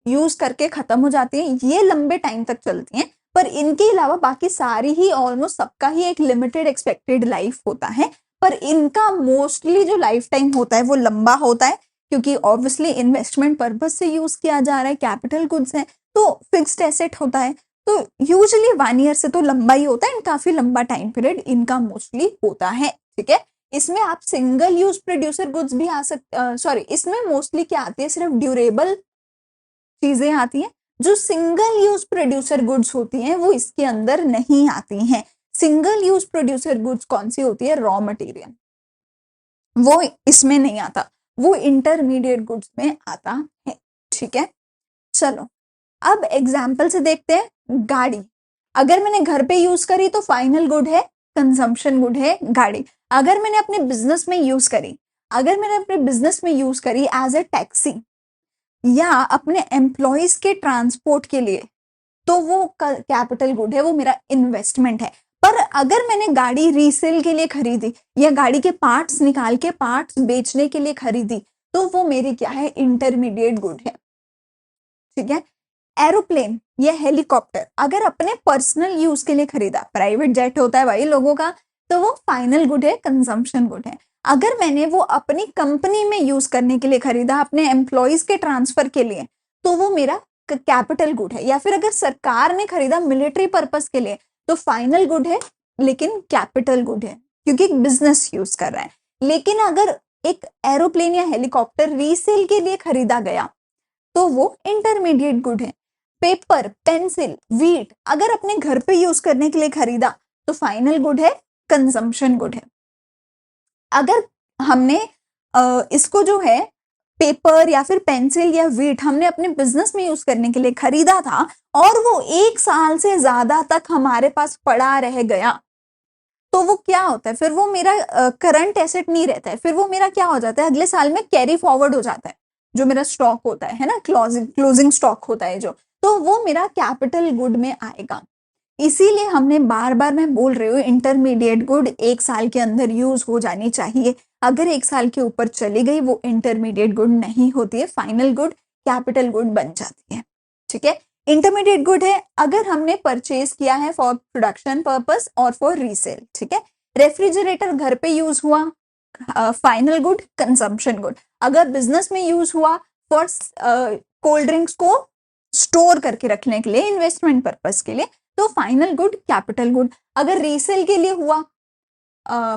यूज करके खत्म हो जाती हैं, ये लंबे टाइम तक चलती हैं। पर इनके अलावा बाकी सारी ही ऑलमोस्ट सबका ही एक लिमिटेड एक्सपेक्टेड लाइफ होता है, पर इनका मोस्टली जो लाइफ टाइम होता है वो लंबा होता है, क्योंकि ऑब्वियसली इन्वेस्टमेंट पर्पज से यूज किया जा रहा है, कैपिटल गुड्स है तो फिक्स्ड एसेट होता है, तो यूजुअली 1 ईयर से तो लंबा ही होता है, काफी लंबा टाइम पीरियड इनका मोस्टली होता है। ठीक है, इसमें आप सिंगल यूज प्रोड्यूसर गुड्स भी आ सकते, सॉरी, इसमें मोस्टली क्या आती है? सिर्फ ड्यूरेबल चीजें आती हैं। जो सिंगल यूज प्रोड्यूसर गुड्स होती हैं वो इसके अंदर नहीं आती हैं। सिंगल यूज प्रोड्यूसर गुड्स कौन सी होती है? रॉ मटेरियल, वो इसमें नहीं आता, वो इंटरमीडिएट गुड्स में आता है। ठीक है, चलो अब एग्जाम्पल से देखते हैं। गाड़ी अगर मैंने घर पे यूज करी तो फाइनल गुड है, कंजम्पशन गुड है गाड़ी। अगर मैंने अपने बिजनेस में यूज करी, अगर मैंने अपने बिजनेस में यूज करी एज ए टैक्सी या अपने एम्प्लॉयज के ट्रांसपोर्ट के लिए, तो वो कैपिटल गुड है, वो मेरा इन्वेस्टमेंट है। पर अगर मैंने गाड़ी रीसेल के लिए खरीदी या गाड़ी के पार्ट्स निकाल के पार्ट्स बेचने के लिए खरीदी, तो वो मेरी क्या है? इंटरमीडिएट गुड है। ठीक है, एरोप्लेन या हेलीकॉप्टर अगर अपने पर्सनल यूज के लिए खरीदा, प्राइवेट जेट होता है भाई लोगों का, तो वो फाइनल गुड है, कंजम्पशन गुड है। अगर मैंने वो अपनी कंपनी में यूज करने के लिए खरीदा, अपने एम्प्लॉयज के ट्रांसफर के लिए, तो वो मेरा कैपिटल गुड है। या फिर अगर सरकार ने खरीदा मिलिट्री पर्पस के लिए, तो फाइनल गुड है लेकिन कैपिटल गुड है, क्योंकि बिजनेस यूज कर रहा है। लेकिन अगर एक एरोप्लेन या हेलीकॉप्टर रीसेल के लिए खरीदा गया तो वो इंटरमीडिएट गुड है। पेपर, पेंसिल, वीट अगर अपने घर पे यूज करने के लिए खरीदा तो फाइनल गुड है, कंजम्पशन गुड है। अगर हमने इसको जो है पेपर या फिर पेंसिल या वीट हमने अपने बिजनेस में यूज करने के लिए खरीदा था और वो 1 साल से ज्यादा तक हमारे पास पड़ा रह गया, तो वो क्या होता है, फिर वो मेरा करंट एसेट नहीं रहता है, फिर वो मेरा क्या हो जाता है, अगले साल में कैरी फॉरवर्ड हो जाता है। जो मेरा स्टॉक होता है ना, क्लोजिंग स्टॉक होता है जो, तो वो मेरा कैपिटल गुड में आएगा। इसीलिए हमने बार बार, मैं बोल रही हूँ, इंटरमीडिएट गुड 1 साल के अंदर यूज हो जानी चाहिए। अगर 1 साल के ऊपर चली गई वो इंटरमीडिएट गुड नहीं होती है, फाइनल गुड, कैपिटल गुड बन जाती है। ठीक है, इंटरमीडिएट गुड है अगर हमने परचेज किया है फॉर प्रोडक्शन पर्पस और फॉर रीसेल। ठीक है, रेफ्रिजरेटर घर पे यूज हुआ, फाइनल गुड, कंजम्पशन गुड। अगर बिजनेस में यूज हुआ फॉर कोल्ड ड्रिंक्स को स्टोर करके रखने के लिए, इन्वेस्टमेंट पर्पस के लिए, तो फाइनल गुड, कैपिटल गुड। अगर रीसेल के लिए हुआ,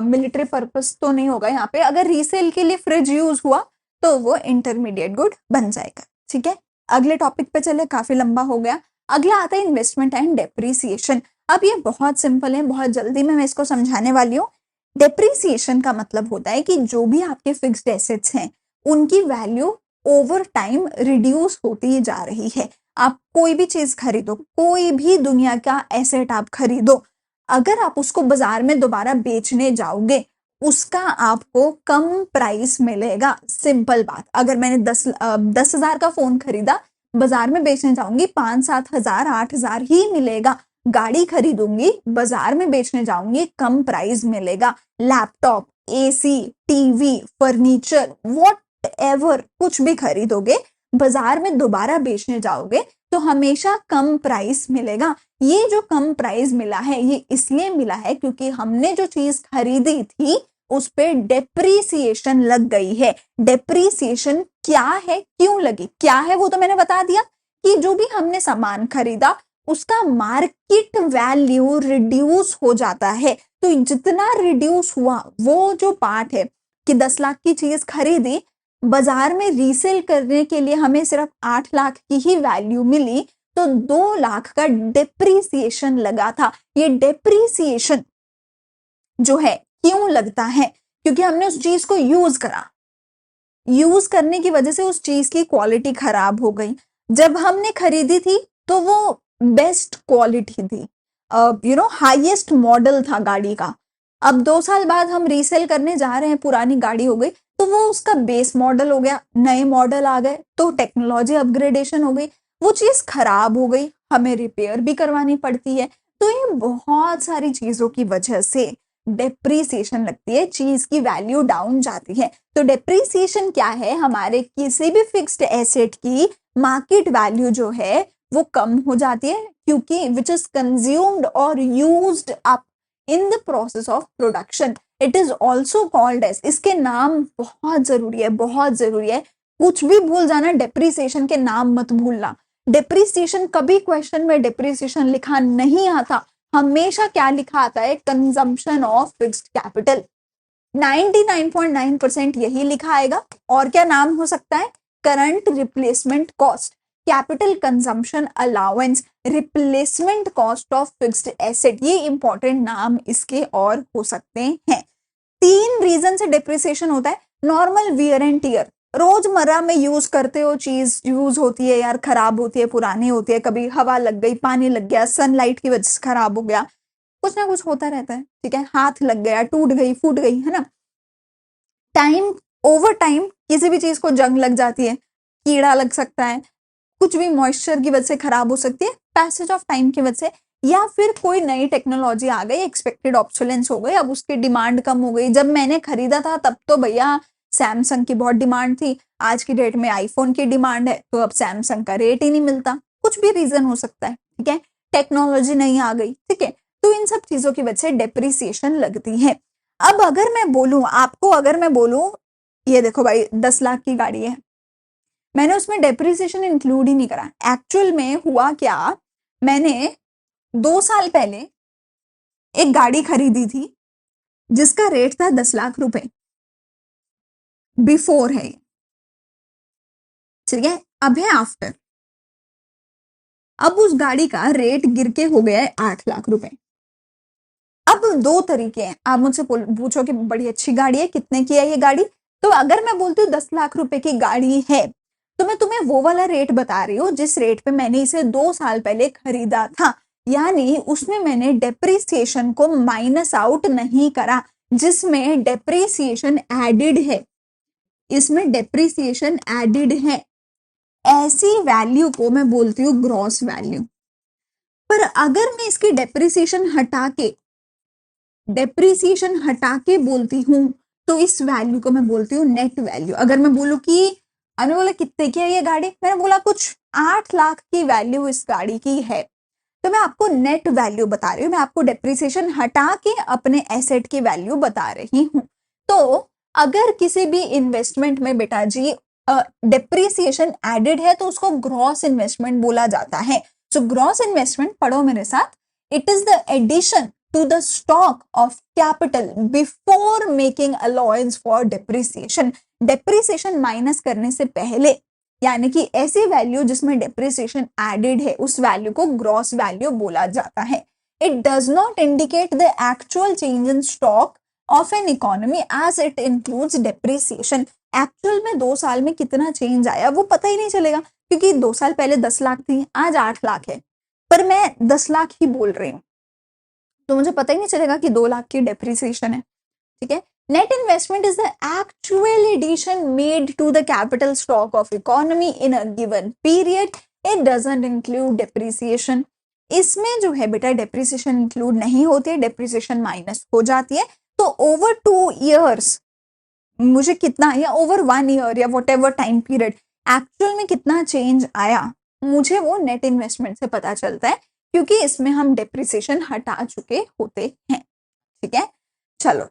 मिलिट्री पर्पस तो नहीं होगा यहाँ पे, अगर रीसेल के लिए फ्रिज यूज हुआ तो वो इंटरमीडिएट गुड बन जाएगा। ठीक है, अगले टॉपिक पे चले, काफी लंबा हो गया। अगला आता है इन्वेस्टमेंट एंड डेप्रीसिएशन। अब ये बहुत सिंपल है, बहुत जल्दी में मैं इसको समझाने वाली हूँ। डेप्रीसिएशन का मतलब होता है कि जो भी आपके फिक्स्ड एसेट्स हैं उनकी वैल्यू ओवर टाइम रिड्यूस होती जा रही है। आप कोई भी चीज खरीदो, कोई भी दुनिया का एसेट आप खरीदो, अगर आप उसको बाजार में दोबारा बेचने जाओगे उसका आपको कम प्राइस मिलेगा। सिंपल बात, अगर मैंने 10,000 का फोन खरीदा, बाजार में बेचने जाऊंगी 5-7 हजार, 8 हजार ही मिलेगा। गाड़ी खरीदूंगी, बाजार में बेचने जाऊंगी, कम प्राइस मिलेगा। Laptop, AC, TV, furniture, what ever, कुछ भी खरीदोगे, बाजार में दोबारा बेचने जाओगे तो हमेशा कम प्राइस मिलेगा। ये जो कम प्राइस मिला है ये इसलिए मिला है क्योंकि हमने जो चीज खरीदी थी उस पे डेप्रीसिएशन लग गई है। डेप्रीसिएशन क्या है, क्यों लगी, क्या है वो तो मैंने बता दिया कि जो भी हमने सामान खरीदा उसका मार्केट वैल्यू रिड्यूस हो जाता है। तो जितना रिड्यूस हुआ वो जो पार्ट है कि 10 लाख की चीज खरीदी, बाजार में रीसेल करने के लिए हमें सिर्फ 8 लाख की ही वैल्यू मिली, तो 2 लाख का डेप्रीसिएशन लगा था। ये डेप्रीसिएशन जो है क्यों लगता है, क्योंकि हमने उस चीज को यूज करा, यूज करने की वजह से उस चीज की क्वालिटी खराब हो गई। जब हमने खरीदी थी तो वो बेस्ट क्वालिटी थी, हाईएस्ट मॉडल था गाड़ी का। अब 2 साल बाद हम रीसेल करने जा रहे हैं, पुरानी गाड़ी हो गई तो वो उसका बेस मॉडल हो गया, नए मॉडल आ गए तो टेक्नोलॉजी अपग्रेडेशन हो गई, वो चीज खराब हो गई, हमें रिपेयर भी करवानी पड़ती है। तो ये बहुत सारी चीजों की वजह से डेप्रीसिएशन लगती है, चीज की वैल्यू डाउन जाती है। तो डेप्रीसिएशन क्या है, हमारे किसी भी फिक्स्ड एसेट की मार्केट वैल्यू जो है वो कम हो जाती है क्योंकि विच इज कंज्यूम्ड और used up in the process of production. It is also called as, इसके नाम बहुत जरूरी है, बहुत जरूरी है। कुछ भी भूल जाना, डेप्रीसिएशन के नाम मत भूलना। डेप्रीसिएशन कभी क्वेश्चन में डेप्रीसिएशन लिखा नहीं आता, हमेशा क्या लिखा आता है, कंजम्पशन ऑफ फिक्स्ड कैपिटल। 99.9% यही लिखा आएगा। और क्या नाम हो सकता है, current replacement cost, capital consumption allowance, replacement cost of fixed asset, ये इंपॉर्टेंट नाम इसके और हो सकते हैं। 3 रीजन से डिप्रिसिएशन होता है। नॉर्मल वियर एंड टियर, रोजमर्रा में यूज करते हो, चीज यूज होती है यार, खराब होती है, पुरानी होती है, कभी हवा लग गई, पानी लग गया, सनलाइट की वजह से खराब हो गया, कुछ ना कुछ होता रहता है। ठीक है, हाथ लग गया, टूट गई, फूट गई, है ना। टाइम, ओवर टाइम किसी भी चीज को जंग लग जाती है, कीड़ा लग सकता है, कुछ भी मॉइस्चर की वजह से खराब हो सकती है, पैसेज ऑफ टाइम की वजह से, या फिर कोई नई टेक्नोलॉजी आ गई, एक्सपेक्टेड ऑब्सोलेंस हो गई, अब उसकी डिमांड कम हो गई। जब मैंने खरीदा था तब तो भैया सैमसंग की बहुत डिमांड थी, आज की डेट में आईफोन की डिमांड है तो अब सैमसंग का रेट ही नहीं मिलता, कुछ भी रीजन हो सकता है। ठीक है, टेक्नोलॉजी नहीं आ गई। ठीक है, तो इन सब चीजों की वजह से डेप्रिसिएशन लगती है। अब अगर मैं बोलूं आपको, अगर मैं बोलूं ये देखो भाई 10 लाख की गाड़ी है, मैंने उसमें डेप्रिसिएशन इंक्लूड ही नहीं करा। एक्चुअल में हुआ क्या, मैंने 2 साल पहले एक गाड़ी खरीदी थी जिसका रेट था 10 लाख रुपए। बिफोर है ये, ठीक है। अब है आफ्टर। अब उस गाड़ी का रेट गिर के हो गया है 8 लाख रुपए। अब दो तरीके हैं, आप मुझसे पूछो कि बड़ी अच्छी गाड़ी है, कितने की है ये गाड़ी, तो अगर मैं बोलती हूँ 10 लाख रुपए की गाड़ी है, तो मैं तुम्हें वो वाला रेट बता रही हूँ जिस रेट पे मैंने इसे 2 साल पहले खरीदा था, यानी उसमें मैंने डेप्रिसिएशन को माइनस आउट नहीं करा, जिसमें डेप्रिसिएशन एडिड है, इसमें डेप्रिसिएशन एडिड है, ऐसी वैल्यू को मैं बोलती हूँ ग्रॉस वैल्यू। पर अगर मैं इसकी डेप्रिसिएशन हटा के बोलती हूँ तो इस वैल्यू को मैं बोलती हूँ नेट वैल्यू। अगर मैं बोलूँ कि अनु बोला कितने की है ये गाड़ी, मैंने बोला कुछ 8 लाख की वैल्यू इस गाड़ी की है, तो मैं आपको नेट वैल्यू बता रही हूँ, मैं आपको डेप्रिसिएशन हटा के अपने एसेट की वैल्यू बता रही हूँ। तो अगर किसी भी इन्वेस्टमेंट में बेटा जी डेप्रिसिएशन एडेड है तो उसको ग्रॉस इन्वेस्टमेंट बोला जाता है। सो ग्रॉस इन्वेस्टमेंट पढ़ो मेरे साथ, it is the addition to the stock of capital before making allowance for depreciation। depreciation minus करने से पहले, यानी कि ऐसी वैल्यू जिसमें depreciation एडेड है, उस वैल्यू को ग्रॉस वैल्यू बोला जाता है। It does not indicate the actual change in stock of an economy as it includes depreciation। Actual में 2 साल में कितना चेंज आया वो पता ही नहीं चलेगा, क्योंकि 2 साल पहले 10 लाख थी, आज 8 लाख है, पर मैं 10 लाख ही बोल रही हूँ, तो मुझे पता ही नहीं चलेगा कि 2 लाख की डेप्रिसिएशन है, ठीक है। Net investment is the actual addition made to the capital stock of economy in a given period, it doesn't include depreciation. इसमें जो है बेटा डेप्रिसिएशन इंक्लूड नहीं होती है, डेप्रिसिएशन माइनस हो जाती है। तो ओवर 2 ईयर्स मुझे कितना, या ओवर 1 ईयर या what ever time period actual में कितना चेंज आया, मुझे वो नेट इन्वेस्टमेंट से पता चलता है, क्योंकि इसमें हम डेप्रिसिएशन हटा चुके होते हैं, ठीक है। चलो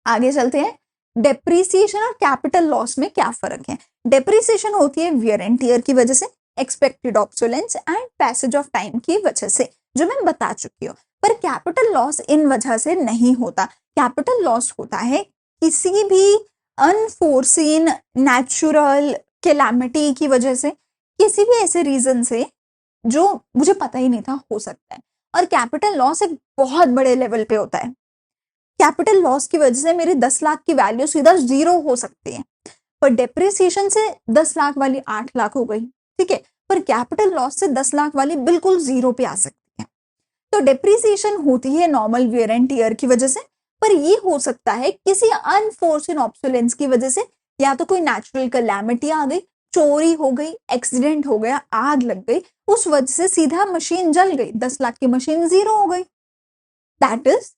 आगे चलते हैं। डेप्रिसिएशन और कैपिटल लॉस में क्या फर्क है। डेप्रिसिएशन होती है वियर एंड टियर की वजह से, expected obsolescence and passage of time की वजह से, जो मैं बता चुकी हूँ। पर कैपिटल लॉस इन वजह से नहीं होता। कैपिटल लॉस होता है किसी भी अनफोर्सीन नेचुरल कैलामिटी की वजह से, किसी भी ऐसे रीजन से जो मुझे पता ही नहीं था हो सकता है। और कैपिटल लॉस एक बहुत बड़े लेवल पे होता है। कैपिटल लॉस की वजह से मेरी 10 लाख की वैल्यू सीधा 0 हो सकती है, पर डेप्रिसिएशन से 10 लाख वाली 8 लाख हो गई, ठीक है। पर कैपिटल लॉस से 10 लाख वाली बिल्कुल 0 पे आ सकती है। तो डेप्रिसिएशन होती है नॉर्मल वियर एंड टियर की वजह से, पर ये हो सकता है किसी अनफोर्सिन ऑब्सोलेंस की वजह से, या तो कोई नेचुरल कैलामिटी आ गई, चोरी हो गई, एक्सीडेंट हो गया, आग लग गई, उस वजह से सीधा मशीन जल गई, 10 लाख की मशीन 0 हो गई, दैट इज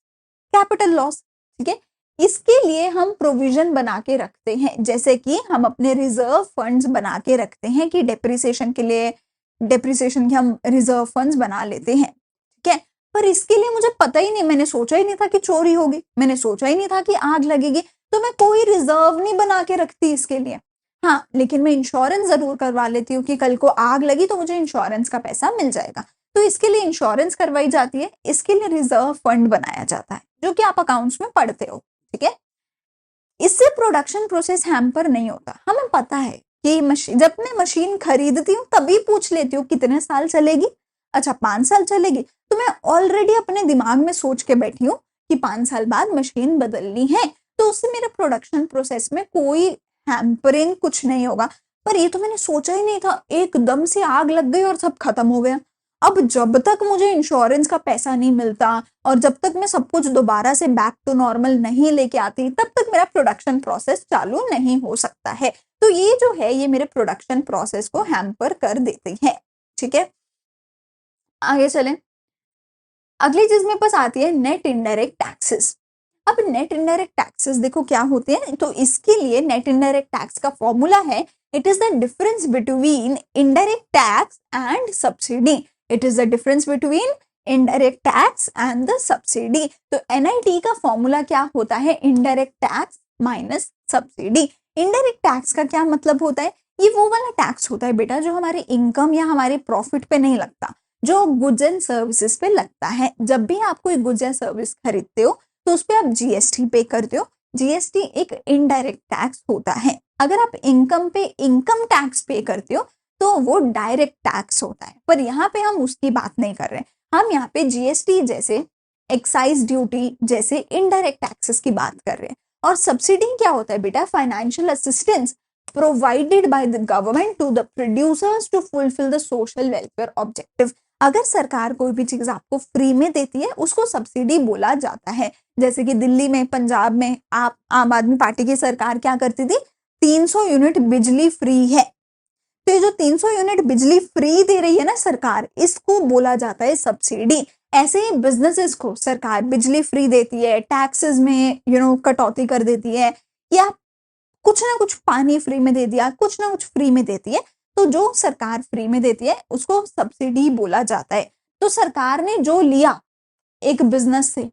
कैपिटल लॉस, ठीक है। इसके लिए हम प्रोविजन बना के रखते हैं, जैसे कि हम अपने रिजर्व फंड्स बना के रखते हैं कि डेप्रिसिएशन के लिए, डेप्रिसिएशन के हम रिजर्व फंड्स बना लेते हैं, ठीक है। पर इसके लिए मुझे पता ही नहीं, मैंने सोचा ही नहीं था कि चोरी होगी, मैंने सोचा ही नहीं था कि आग लगेगी, तो मैं कोई रिजर्व नहीं बना के रखती इसके लिए। हाँ, लेकिन मैं इंश्योरेंस जरूर करवा लेती हूँ कि कल को आग लगी तो मुझे इंश्योरेंस का पैसा मिल जाएगा, तो इसके लिए इंश्योरेंस करवाई जाती है, इसके लिए रिजर्व फंड बनाया जाता है, जो कि आप अकाउंट्स में पढ़ते हो, ठीक है। इससे प्रोडक्शन प्रोसेस हैम्पर नहीं होता। हमें पता है कि मशीन, जब मैं मशीन खरीदती हूँ तभी पूछ लेती हूँ कितने साल चलेगी, अच्छा 5 साल चलेगी, तो मैं ऑलरेडी अपने दिमाग में सोच के बैठी हूँ कि 5 साल बाद मशीन बदलनी है, तो उससे मेरे प्रोडक्शन प्रोसेस में कोई हैम्परिंग कुछ नहीं होगा। पर ये तो मैंने सोचा ही नहीं था, एकदम से आग लग गई और सब खत्म हो गया। अब जब तक मुझे इंश्योरेंस का पैसा नहीं मिलता और जब तक मैं सब कुछ दोबारा से बैक टू नॉर्मल नहीं लेके आती, तब तक मेरा प्रोडक्शन प्रोसेस चालू नहीं हो सकता है। तो ये जो है ये मेरे प्रोडक्शन प्रोसेस को हैम्पर कर देती है, ठीक है। आगे चलें। अगली चीज मेरे पास आती है नेट इनडायरेक्ट टैक्सेस। अब नेट इनडायरेक्ट टैक्सेस देखो क्या होते हैं, तो इसके लिए नेट इनडायरेक्ट टैक्स का फॉर्मूला है, it is the difference between indirect tax and subsidy. It is the difference between indirect tax and the subsidy. तो एनआईटी का फॉर्मूला क्या होता है, indirect tax minus subsidy. Indirect tax का क्या मतलब होता है, ये वो वाला टैक्स होता है बेटा जो हमारे इनकम या हमारे प्रॉफिट पे नहीं लगता, जो गुड्स एंड सर्विसेज पे लगता है। जब भी आप कोई गुड्स या सर्विस खरीदते हो तो उस पर आप जीएसटी पे करते हो, जीएसटी एक इनडायरेक्ट टैक्स होता है। अगर आप इनकम पे इनकम टैक्स पे करते हो तो वो डायरेक्ट टैक्स होता है, पर यहाँ पे हम उसकी बात नहीं कर रहे। हम यहाँ पे जीएसटी जैसे एक्साइज ड्यूटी जैसे इनडायरेक्ट टैक्सेस की बात कर रहे हैं। और सब्सिडी क्या होता है बेटा? Financial assistance provided by the government to the producers to fulfil the social welfare objective. अगर सरकार कोई भी चीज आपको फ्री में देती है उसको सब्सिडी बोला जाता है। जैसे कि दिल्ली में, पंजाब में आप आम आदमी पार्टी की सरकार क्या करती थी? 300 यूनिट बिजली फ्री है। तो ये जो 300 यूनिट बिजली फ्री दे रही है ना सरकार, इसको बोला जाता है सब्सिडी। ऐसे ही बिजनेसेस को सरकार बिजली फ्री देती है, टैक्सेस में कटौती कर देती है, या कुछ ना कुछ पानी फ्री में दे दिया, कुछ ना कुछ फ्री में देती है। तो जो सरकार फ्री में देती है उसको सब्सिडी बोला जाता है। तो सरकार ने जो लिया एक बिजनेस से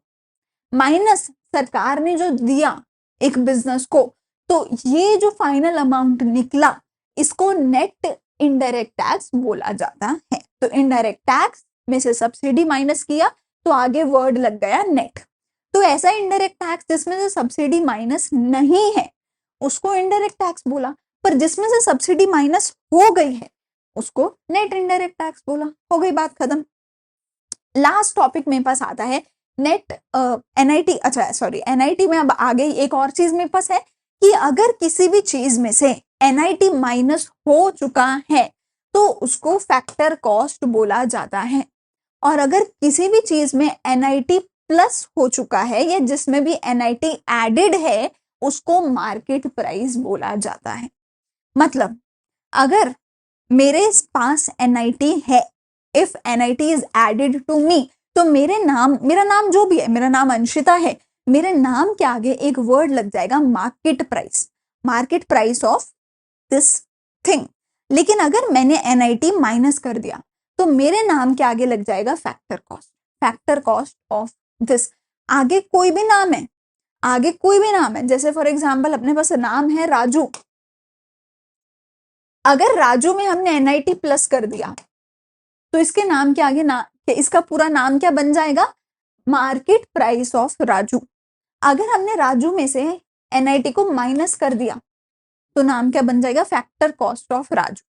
माइनस सरकार ने जो दिया एक बिजनेस को, तो ये जो फाइनल अमाउंट निकला इसको नेट इनडायरेक्ट टैक्स बोला जाता है। तो इनडायरेक्ट टैक्स में से सब्सिडी माइनस किया तो आगे वर्ड लग गया नेट। तो ऐसा इनडायरेक्ट टैक्स जिसमें से सब्सिडी माइनस नहीं है उसको इनडायरेक्ट टैक्स बोला, पर जिसमें से सब्सिडी माइनस हो गई है उसको नेट इनडायरेक्ट टैक्स बोला। हो गई बात खत्म। लास्ट टॉपिक मेरे पास आता है नेट एनआईटी। अच्छा सॉरी, एनआईटी में अब आ गई एक और चीज मेरे पास है कि अगर किसी भी चीज में से एनआईटी माइनस हो चुका है तो उसको फैक्टर कॉस्ट बोला जाता है। और अगर किसी भी चीज में एनआईटी प्लस हो चुका है या जिसमें भी एनआईटी एडेड है उसको मार्केट प्राइस बोला जाता है। मतलब अगर मेरे पास एनआईटी है, if NIT is added to me, तो मेरा नाम जो भी है, मेरा नाम अंशिता है, मेरे नाम के आगे एक वर्ड लग जाएगा market price of this thing. लेकिन अगर मैंने एनआईटी माइनस कर दिया तो मेरे नाम के आगे लग जाएगा फैक्टर कॉस्ट ऑफ दिस। आगे कोई भी नाम है, जैसे फॉर एग्जाम्पल अपने पास नाम है राजू। अगर राजू में हमने एनआईटी प्लस कर दिया तो इसके नाम के आगे इसका पूरा नाम क्या बन जाएगा? Market price of Raju. अगर हमने राजू में से एनआईटी को माइनस कर दिया तो नाम क्या बन जाएगा? Factor cost of Raju.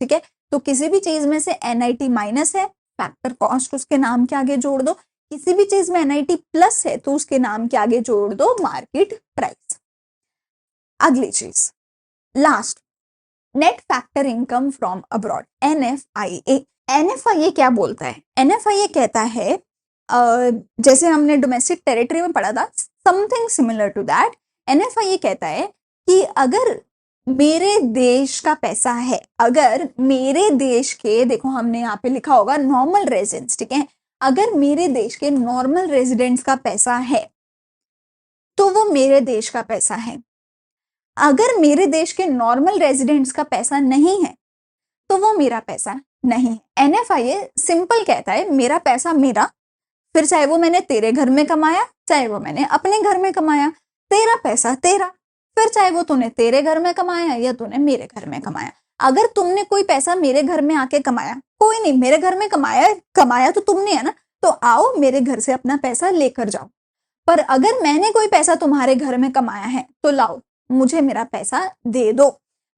ठीक है, तो किसी भी चीज में से एनआईटी माइनस है, फैक्टर कॉस्ट उसके नाम के आगे जोड़ दो। किसी भी चीज में एनआईटी प्लस है तो उसके नाम के आगे जोड़ दो मार्केट प्राइस। अगली चीज last, net factor income from abroad, NFIA क्या बोलता है? एनएफआईए कहता है जैसे हमने डोमेस्टिक टेरिटरी में पढ़ा था, something similar to that. NFIA कहता है कि अगर मेरे देश का पैसा है, अगर मेरे देश के, देखो हमने यहाँ पे लिखा होगा नॉर्मल रेजिडेंट्स, ठीक है, अगर मेरे देश के नॉर्मल रेजिडेंट्स का पैसा है तो वो मेरे देश का पैसा है। अगर मेरे देश के नॉर्मल रेजिडेंट्स का पैसा नहीं है तो वो मेरा पैसा नहीं है। एनएफआईए सिंपल कहता है मेरा पैसा मेरा, फिर चाहे वो मैंने तेरे घर में कमाया चाहे वो मैंने अपने घर में कमाया, तेरा पैसा तेरा, फिर चाहे वो तूने तेरे घर में कमाया या तूने मेरे घर में कमाया। अगर तुमने कोई पैसा मेरे घर में आके कमाया, कोई नहीं, मेरे घर में कमाया तो तुमने है ना, तो आओ मेरे घर से अपना पैसा लेकर जाओ। पर अगर मैंने कोई पैसा तुम्हारे घर में कमाया है तो लाओ मुझे मेरा पैसा दे दो।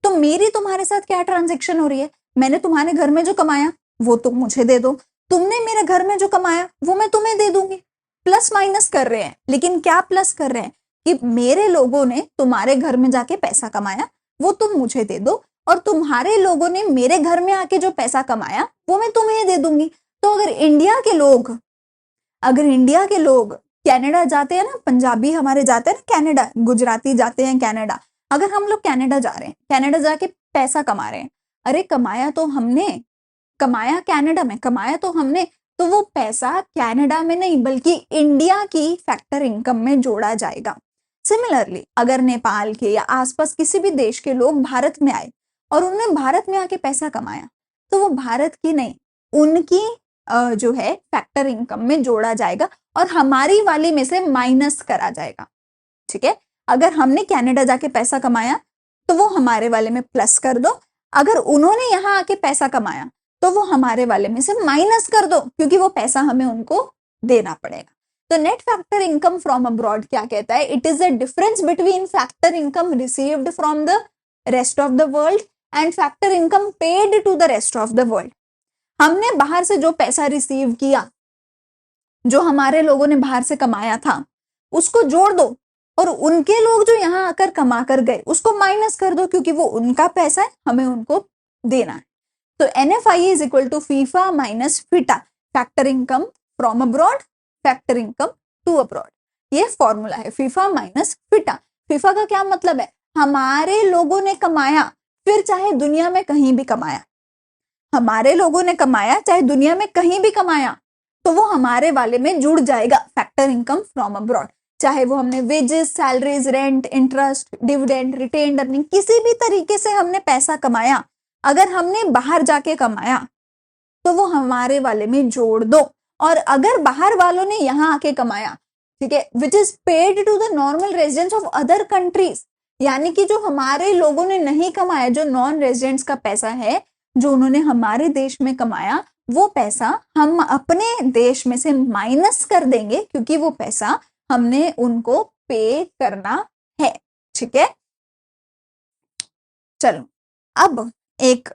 तो मेरी तुम्हारे साथ क्या ट्रांजेक्शन हो रही है? मैंने तुम्हारे घर में जो कमाया वो तुम मुझे दे दो, तुमने मेरे घर में जो कमाया वो मैं तुम्हें दे दूंगी। प्लस माइनस कर रहे हैं, लेकिन क्या प्लस कर रहे हैं कि मेरे लोगों ने तुम्हारे घर में जाके पैसा कमाया वो तुम मुझे दे दो, और तुम्हारे लोगों ने मेरे घर में आके जो पैसा कमाया वो मैं तुम्हें दे दूंगी। तो अगर इंडिया के लोग कनाडा जाते हैं ना, पंजाबी हमारे जाते हैं ना कनाडा, गुजराती जाते हैं कनाडा, अगर हम लोग कनाडा जा रहे हैं, कनाडा जाके पैसा कमा रहे हैं, अरे कमाया कनाडा में, कमाया तो हमने, तो वो पैसा कनाडा में नहीं बल्कि इंडिया की फैक्टर इनकम में जोड़ा जाएगा। सिमिलरली अगर नेपाल के या आसपास किसी भी देश के लोग भारत में आए और उन्होंने भारत में आके पैसा कमाया तो वो भारत की नहीं, उनकी जो है फैक्टर इनकम में जोड़ा जाएगा और हमारी वाली में से माइनस करा जाएगा। ठीक है, अगर हमने कनाडा जाके पैसा कमाया तो वो हमारे वाले में प्लस कर दो, अगर उन्होंने यहाँ आके पैसा कमाया तो वो हमारे वाले में से माइनस कर दो, क्योंकि वो पैसा हमें उनको देना पड़ेगा। तो net factor income from abroad क्या कहता है? It is the difference between factor income received from the rest of the world and factor income paid to the rest of the world. हमने बाहर से जो पैसा रिसीव किया, जो हमारे लोगों ने बाहर से कमाया था, उसको जोड़ दो और उनके लोग जो यहाँ आकर कमा कर गए उसको माइनस कर दो, क्योंकि वो उनका पैसा है, हमें उनको देना है। तो NFIA is equal to FIFA minus FITA, factor income from abroad, factor income to abroad. ये फॉर्मूला है फीफा माइनस फिटा। फीफा का क्या मतलब है? हमारे लोगों ने कमाया, फिर चाहे दुनिया में कहीं भी कमाया, हमारे लोगों ने कमाया चाहे दुनिया में कहीं भी कमाया, तो वो हमारे वाले में जुड़ जाएगा, फैक्टर इनकम फ्रॉम अब्रॉड। चाहे वो हमने wages, salaries, rent, interest, dividend, retained earning, किसी भी तरीके से हमने पैसा कमाया, अगर हमने बाहर जाके कमाया तो वो हमारे वाले में जोड़ दो। और अगर बाहर वालों ने यहाँ आके कमाया, ठीक है, which is paid to the normal residents of other countries, यानी कि जो हमारे लोगों ने नहीं कमाया, जो नॉन रेजिडेंट्स का पैसा है, जो उन्होंने हमारे देश में कमाया, वो पैसा हम अपने देश में से माइनस कर देंगे, क्योंकि वो पैसा हमने उनको पे करना है। ठीक है, चलो अब एक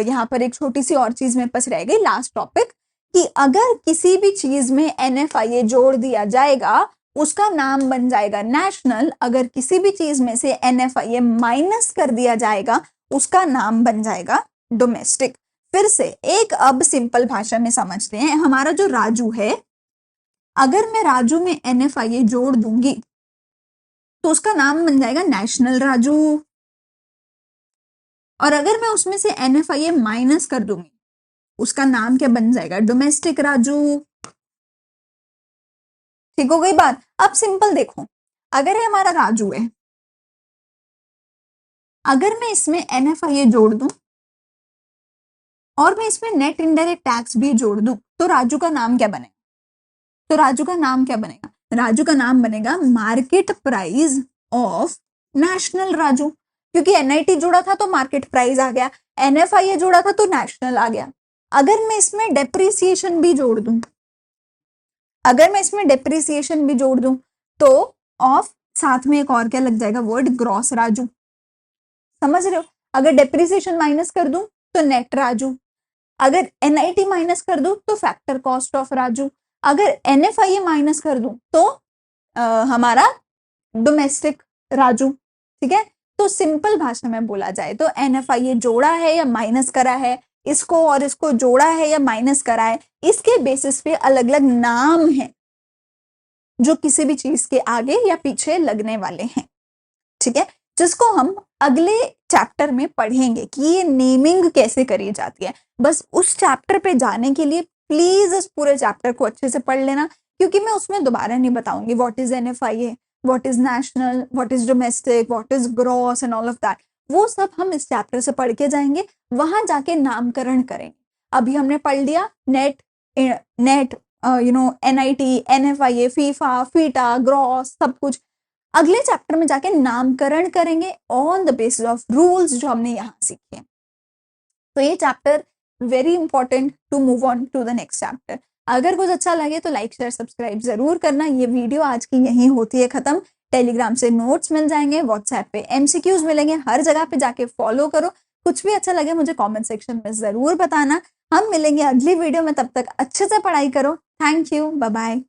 यहाँ पर एक छोटी सी और चीज मेरे पास रह गई, लास्ट टॉपिक, कि अगर किसी भी चीज में NFIA जोड़ दिया जाएगा उसका नाम बन जाएगा नेशनल, अगर किसी भी चीज में से NFIA माइनस कर दिया जाएगा उसका नाम बन जाएगा डोमेस्टिक। फिर से एक अब सिंपल भाषा में समझते हैं। हमारा जो राजू है, अगर मैं राजू में NFIA जोड़ दूंगी तो उसका नाम बन जाएगा नेशनल राजू, और अगर मैं उसमें से NFIA माइनस कर दूंगी उसका नाम क्या बन जाएगा? डोमेस्टिक राजू। ठीक हो गई बात? अब सिंपल देखो, अगर ये हमारा राजू है, अगर मैं इसमें NFIA जोड़ दूं और मैं इसमें नेट इनडायरेक्ट टैक्स भी जोड़ दूं, तो राजू का नाम क्या बनेगा? तो राजू का नाम क्या बनेगा? राजू का नाम बनेगा market price of national Raju, क्योंकि NIT जोड़ा था तो मार्केट प्राइस आ गया, NFIA जोड़ा था तो नेशनल आ गया। अगर मैं इसमें डेप्रिसिएशन भी जोड़ दूं, अगर मैं इसमें डेप्रिसिएशन भी जोड़ दूं तो ऑफ साथ में एक और क्या लग जाएगा वर्ड? ग्रॉस राजू। समझ रहे हो? अगर डेप्रिसिएशन माइनस कर दूं तो नेट राजू, अगर NIT माइनस कर दूं तो फैक्टर कॉस्ट ऑफ राजू, अगर NFIA माइनस कर दूं तो हमारा डोमेस्टिक राजू। ठीक है, तो सिंपल भाषा में बोला जाए तो NFIA जोड़ा है या माइनस करा है, इसको और इसको जोड़ा है या माइनस करा है, इसके बेसिस पे अलग अलग नाम हैं जो किसी भी चीज के आगे या पीछे लगने वाले हैं। ठीक है, जिसको हम अगले चैप्टर में पढ़ेंगे कि ये नेमिंग कैसे करी जाती है। बस उस चैप्टर पे जाने के लिए प्लीज इस पूरे चैप्टर को अच्छे से पढ़ लेना, क्योंकि मैं उसमें दोबारा नहीं बताऊंगी what is NFIA, what is national, what is domestic, what is gross and all of that. वो सब हम इस चैप्टर से पढ़ के जाएंगे, वहां जाके नामकरण करेंगे। अभी हमने पढ़ लिया नेट, NIT, NFIA, फीफा, फीटा, ग्रॉस, सब कुछ। अगले चैप्टर में जाके नामकरण करेंगे on the basis of rules जो हमने यहाँ सीखे। तो ये chapter very important to move on to the next chapter. अगर कुछ अच्छा लगे तो लाइक शेयर सब्सक्राइब जरूर करना। ये वीडियो आज की यहीं होती है खत्म। टेलीग्राम से नोट्स मिल जाएंगे, व्हाट्सएप पे MCQs मिलेंगे, हर जगह पे जाके फॉलो करो। कुछ भी अच्छा लगे मुझे कमेंट सेक्शन में जरूर बताना। हम मिलेंगे अगली वीडियो में, तब तक अच्छे से पढ़ाई करो। Thank you, bye bye.